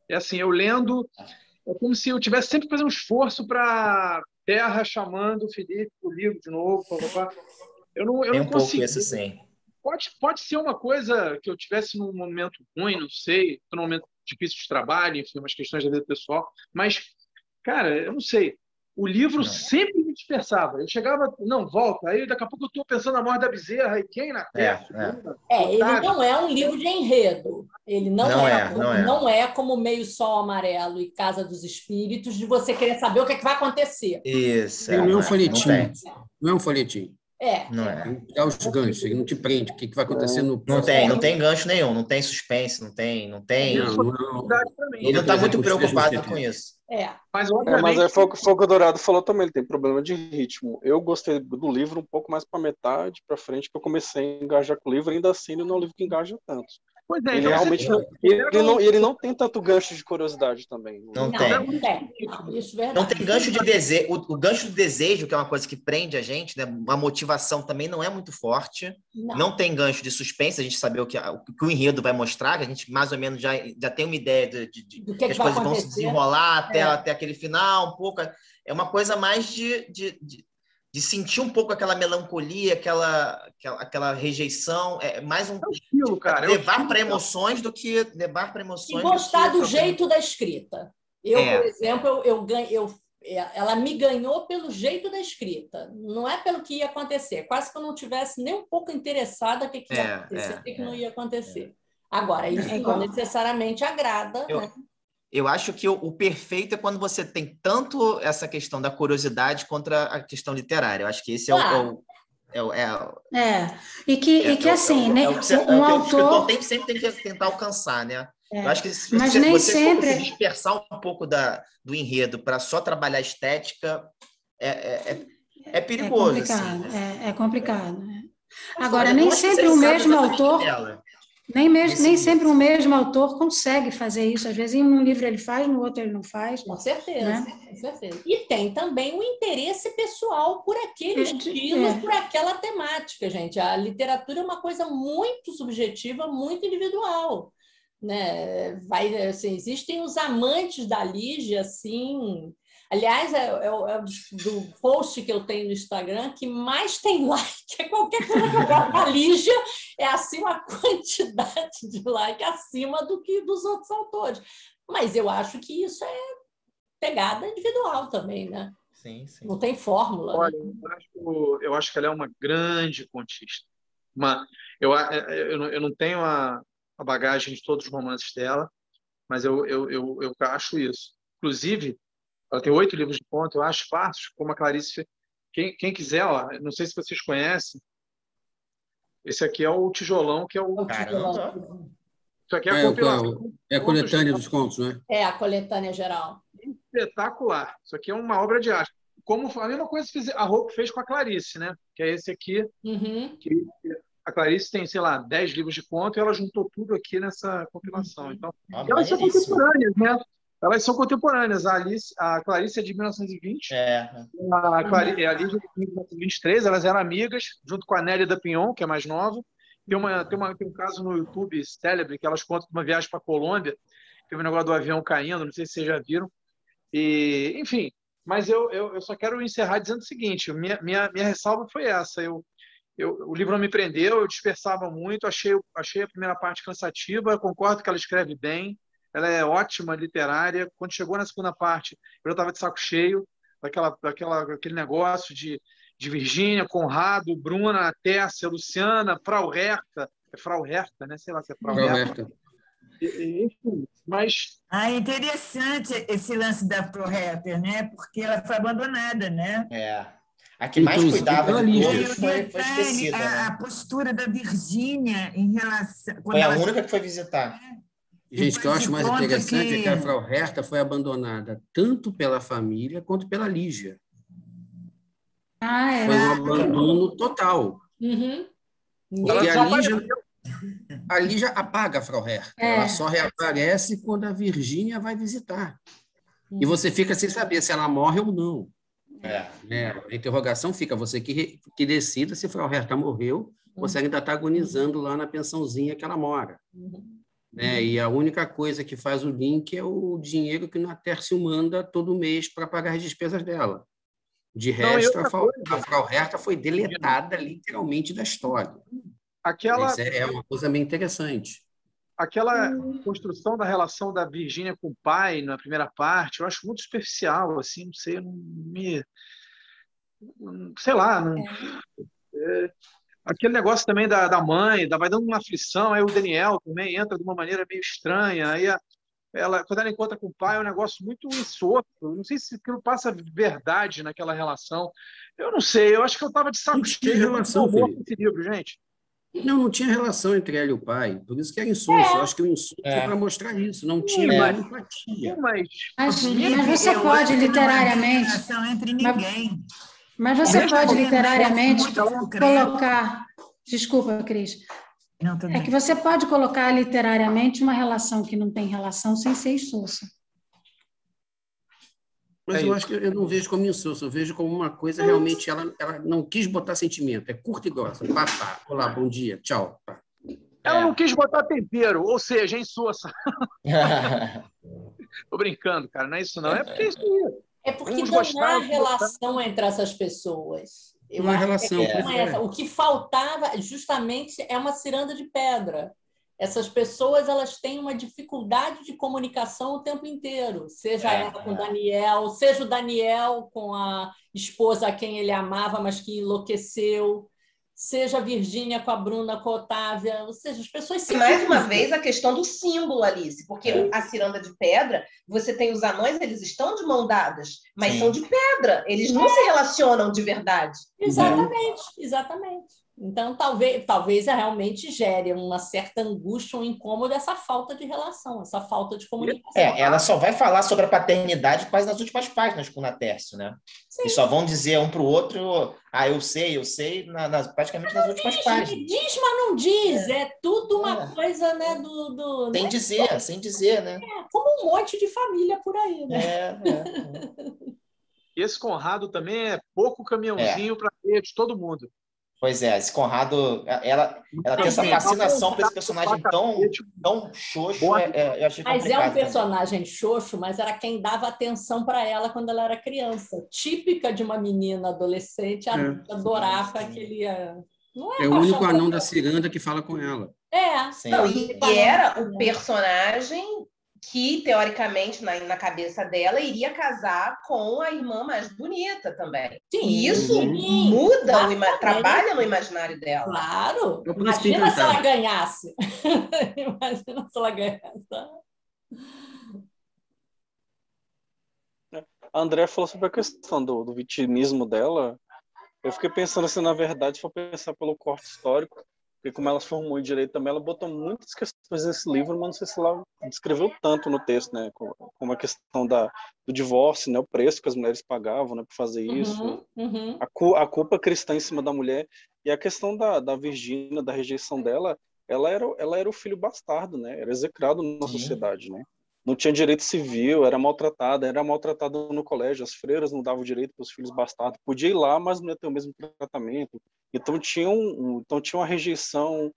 É assim, eu lendo, é como se eu tivesse sempre fazendo um esforço para terra chamando o Felipe, o livro de novo. Eu não consigo. Isso, sim. Pode ser uma coisa que eu tivesse num momento ruim, não sei, num momento difícil de trabalho, enfim, umas questões da vida pessoal, mas, cara, eu não sei. O livro sempre me dispersava. Eu chegava, não, volta. Aí daqui a pouco eu estou pensando na morte da Bezerra e quem na terra. Ele não é um livro de enredo. Ele não é como Meio Sol Amarelo e Casa dos Espíritos, de você querer saber o que vai acontecer. Isso. Não é um folhetim. Não é um folhetim. Não é. É os ganchos, ele não te prende. O que vai acontecer no próximo? Não tem gancho nenhum, não tem suspense, não tem. Ele não está muito preocupado com isso. Mas Fogo Dourado falou também, ele tem problema de ritmo. Eu gostei do livro um pouco mais para metade, para frente, que eu comecei a engajar com o livro, ainda assim ele não é um livro que engaja tanto. Ele realmente ele não tem tanto gancho de curiosidade também. Não tem. Não tem gancho de desejo. O gancho do desejo, que é uma coisa que prende a gente, né? A motivação também não é muito forte. Não tem gancho de suspense, a gente saber o que o enredo vai mostrar, que a gente mais ou menos já tem uma ideia de que as coisas vão se desenrolar até aquele final, um pouco. É uma coisa mais de sentir um pouco aquela melancolia, aquela rejeição, é mais um estilo, cara, levar para emoções do que levar para emoções. E gostar do jeito da escrita. Por exemplo, ela me ganhou pelo jeito da escrita, não é pelo que ia acontecer. Quase que eu não tivesse nem um pouco interessada o que ia acontecer, o que não ia acontecer. Agora, isso não necessariamente agrada, né? Eu acho que o perfeito é quando você tem tanto essa questão da curiosidade contra a questão literária. Eu acho que esse um autor sempre tem que tentar alcançar, né? Eu acho que se mas você sempre se dispersar um pouco do enredo para só trabalhar estética, é perigoso. É complicado. Agora, nem sempre o mesmo autor... Nem sempre o mesmo autor consegue fazer isso. Às vezes, em um livro ele faz, no outro ele não faz. Com certeza, com certeza. E tem também o interesse pessoal por aquele estilo, por aquela temática, gente. A literatura é uma coisa muito subjetiva, muito individual, né? Existem os amantes da Lígia, assim... Aliás, é do post que eu tenho no Instagram que mais tem like, é qualquer coisa que eu boto na Lígia, é acima a quantidade de like acima do que dos outros autores. Mas eu acho que isso é pegada individual também, né? Sim. Não tem fórmula. Olha, eu acho que ela é uma grande contista. Eu não tenho a bagagem de todos os romances dela, mas eu acho isso. Inclusive, ela tem 8 livros de conto, eu acho fácil, como a Clarice... Quem quiser, não sei se vocês conhecem, esse aqui é o Tijolão, que é o... Tijolão. Isso aqui é a compilação. É a coletânea dos contos, né? É a coletânea geral. Espetacular. Isso aqui é uma obra de arte. Como a mesma coisa que a Roupa fez com a Clarice, né? Que é esse aqui. Que a Clarice tem, sei lá, 10 livros de conto e ela juntou tudo aqui nessa compilação. Então, elas são contemporâneas, né? Elas são contemporâneas. A Clarice é de 1920, a Lígia é de 1923. Elas eram amigas, junto com a Nélida Pinhon, que é mais nova. Tem um caso no YouTube célebre que elas contam de uma viagem para a Colômbia, que é um negócio do avião caindo, não sei se vocês já viram. E, enfim, mas eu só quero encerrar dizendo o seguinte: minha ressalva foi essa. O livro não me prendeu, eu dispersava muito, achei a primeira parte cansativa, concordo que ela escreve bem, ela é ótima literária. Quando chegou na segunda parte, eu já estava de saco cheio daquele negócio de Virgínia, Conrado, Bruna, Tércia, Luciana, Frau Herta. É Frau Herta, né? Sei lá se é Frau Herta. Enfim, mas... interessante esse lance da Frau Herta, né? Porque ela foi abandonada, né? A que mais cuidava de todos foi esquecida. A postura da Virgínia em relação... Foi a única que foi visitar. Gente, o que eu acho mais interessante é que a Frau Herta foi abandonada tanto pela família quanto pela Lígia. Foi um abandono total. Porque a Lígia apaga a Frau Herta. Ela só reaparece quando a Virgínia vai visitar. E você fica sem saber se ela morre ou não. A interrogação fica, você que decida se Frau Herta morreu, você ainda está agonizando lá na pensãozinha que ela mora. E a única coisa que faz o link é o dinheiro que a Tércio manda todo mês para pagar as despesas dela. De resto, a Frau Herta foi deletada literalmente da história. Isso é uma coisa bem interessante. Aquela construção da relação da Virgínia com o pai na primeira parte, eu acho muito superficial, assim, não sei, sei lá. Aquele negócio também da mãe, vai dando uma aflição, aí o Daniel também entra de uma maneira meio estranha, aí quando ela encontra com o pai, é um negócio muito insosso, não sei se aquilo passa verdade naquela relação, eu não sei, eu acho que eu estava de saco cheio desse livro, gente. Não tinha relação entre ela e o pai, por isso que era insulso. Eu acho que o insulso é para mostrar isso, não tinha empatia. Mas você pode literariamente... Entre ninguém. Mas você pode literariamente colocar... Desculpa, Cris. É que você pode colocar literariamente uma relação que não tem relação sem ser insulsa. Mas eu acho que eu não vejo como insulso, eu vejo como uma coisa realmente, ela não quis botar sentimento, é curta e grossa. Pá. Olá, bom dia, tchau. Pá. Ela não quis botar tempero, ou seja, insossa. Tô brincando, cara, não é isso não, é porque isso é porque não há relação entre essas pessoas. Uma relação. O que faltava justamente é uma ciranda de pedra. Essas pessoas, elas têm uma dificuldade de comunicação o tempo inteiro, seja ela com o Daniel, seja o Daniel com a esposa a quem ele amava, mas que enlouqueceu, seja a Virgínia com a Bruna, com a Otávia, ou seja, as pessoas... Mais uma vez, a questão do símbolo, Alice, porque a ciranda de pedra, você tem os anões, eles estão de mão dadas, mas são de pedra, eles não se relacionam de verdade. Exatamente. Então, talvez realmente gere uma certa angústia, um incômodo, essa falta de relação, essa falta de comunicação. Ela só vai falar sobre a paternidade quase nas últimas páginas com o Tércio, né? Sim. E só vão dizer um para o outro, eu sei, praticamente nas últimas páginas. Diz, mas não diz, é tudo uma coisa, né, sem dizer, né? Como um monte de família por aí, né? E esse Conrado também é pouco caminhãozinho para ver de todo mundo. Pois é, esse Conrado, ela tem essa fascinação por esse personagem tão xoxo, eu achei complicado. Mas é um personagem xoxo, mas era quem dava atenção para ela quando ela era criança. Típica de uma menina adolescente, adorava aquele... Não é o único anão da ciranda que fala com ela. E era o personagem que, teoricamente, na cabeça dela, iria casar com a irmã mais bonita também. E isso muda, trabalha no imaginário dela. Claro! Imagina se ela ganhasse. Imagina se ela ganhasse. A Andrea falou sobre a questão do vitimismo dela. Eu fiquei pensando assim, na verdade, se for pensar pelo corte histórico, porque como ela se formou em direito também, ela botou muitas questões nesse livro, mas não sei se ela descreveu tanto no texto, né? Como a questão do divórcio, né? O preço que as mulheres pagavam, né? Por fazer isso. A culpa cristã em cima da mulher. E a questão da Virgínia, da rejeição dela, ela era o filho bastardo, né? Era execrado na sociedade, né? não tinha direito civil, era maltratada no colégio, as freiras não davam direito para os filhos bastardos, podia ir lá, mas não ia ter o mesmo tratamento. Então tinha uma rejeição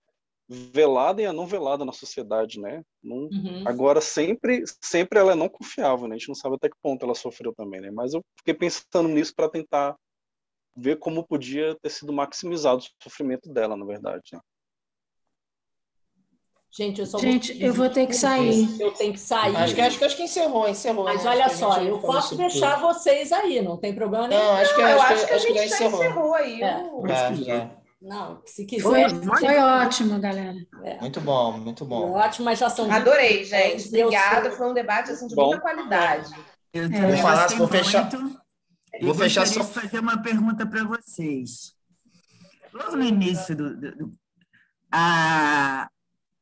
velada e não velada na sociedade, né? Não, agora, sempre ela não confiava, né? A gente não sabe até que ponto ela sofreu também, né? Mas eu fiquei pensando nisso para tentar ver como podia ter sido maximizado o sofrimento dela, na verdade, né? Gente, eu vou ter que sair. Eu tenho que sair. Acho que encerrou. Mas olha só, eu posso deixar vocês aí, não tem problema nenhum. Não, acho que a gente já encerrou aí. Não, se quiser. Foi ótimo, galera. Muito bom. Foi ótimo, mas já são. Adorei, gente. Obrigada. Foi um debate assim, de muita qualidade. Vou fechar. Eu gostaria de fazer uma pergunta para vocês. Logo no início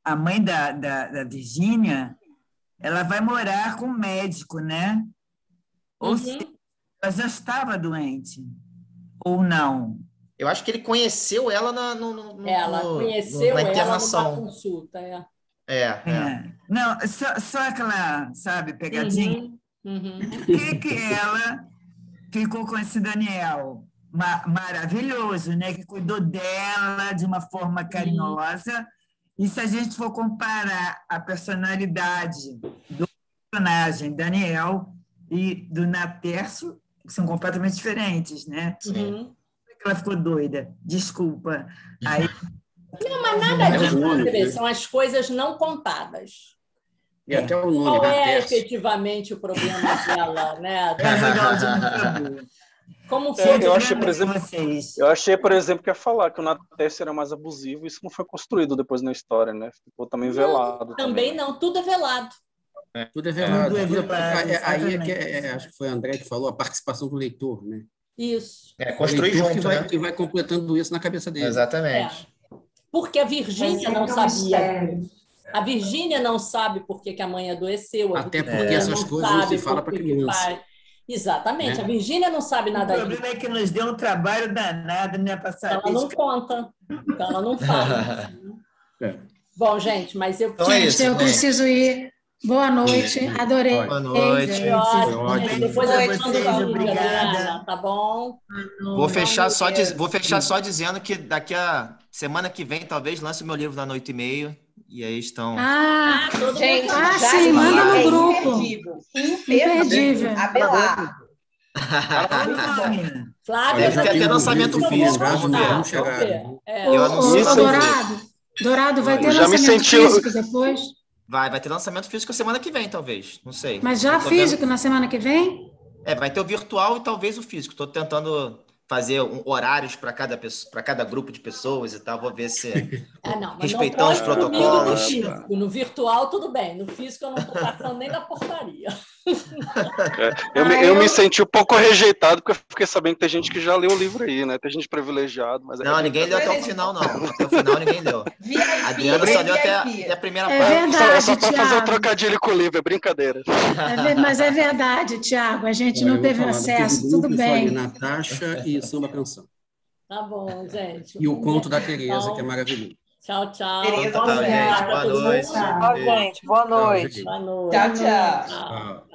a mãe da Virgínia, ela vai morar com um médico, né? Ou seja, ela já estava doente, ou não? Eu acho que ele conheceu ela na internação. Numa consulta, Não, só aquela, sabe, pegadinha. Por que ela ficou com esse Daniel maravilhoso, né? Que cuidou dela de uma forma carinhosa. E se a gente for comparar a personalidade do personagem Daniel e do Natércio, que são completamente diferentes, né? Ela ficou doida. Desculpa. Aí... Não, mas nada disso. São as coisas não contadas. E até o nome. Qual é efetivamente o problema dela, né? Como foi? Eu achei, por exemplo, que ia falar que o Natércio era mais abusivo. Isso não foi construído depois na história, né? Ficou também velado. Também não. Tudo é velado. Tudo é velado. Aí acho que foi o André que falou, a participação do leitor, né? Isso. Construir junto, né? Que vai completando isso na cabeça dele. Exatamente. Porque a Virgínia não sabia. A Virgínia não sabe por que a mãe adoeceu. Até porque essas coisas não se fala para criança. Exatamente. A Virgínia não sabe nada disso. O problema é que nos deu um trabalho danado, né? Para saber. Ela não conta. Então ela não fala. Bom, gente, mas eu... eu preciso ir. Boa noite, adorei. Boa noite. Depois eu mando obrigada, tá bom? Vou fechar só dizendo que daqui a semana que vem talvez lance o meu livro na 8h30 e aí estão. Gente, sim, manda no grupo. Imperdível. Abelardo. Flávia, já tem lançamento físico. Dourado, vai ter lançamento físico depois? Vai ter lançamento físico semana que vem, talvez. Não sei. Mas já físico na semana que vem? Vai ter o virtual e talvez o físico. Estou tentando fazer horários para cada grupo de pessoas e tal. Vou ver se respeitando os protocolos. No virtual, tudo bem. No físico, eu não estou passando nem da portaria. Eu me senti um pouco rejeitado, porque eu fiquei sabendo que tem gente que já leu o livro aí, né? Tem gente privilegiada. Mas não, ninguém leu até o final, não. Até o final, ninguém leu. A Adriana só leu até a primeira parte. Verdade, só para fazer um trocadilho com o livro, é brincadeira. Mas é verdade, Tiago. A gente não teve acesso, tudo bem. Natasha e Samba Canção. Tá bom, gente. E o conto da Tereza, que é maravilhoso. Tchau, tchau. Tereza, boa noite. Tchau, gente. Boa noite. Boa noite. Tchau, tchau.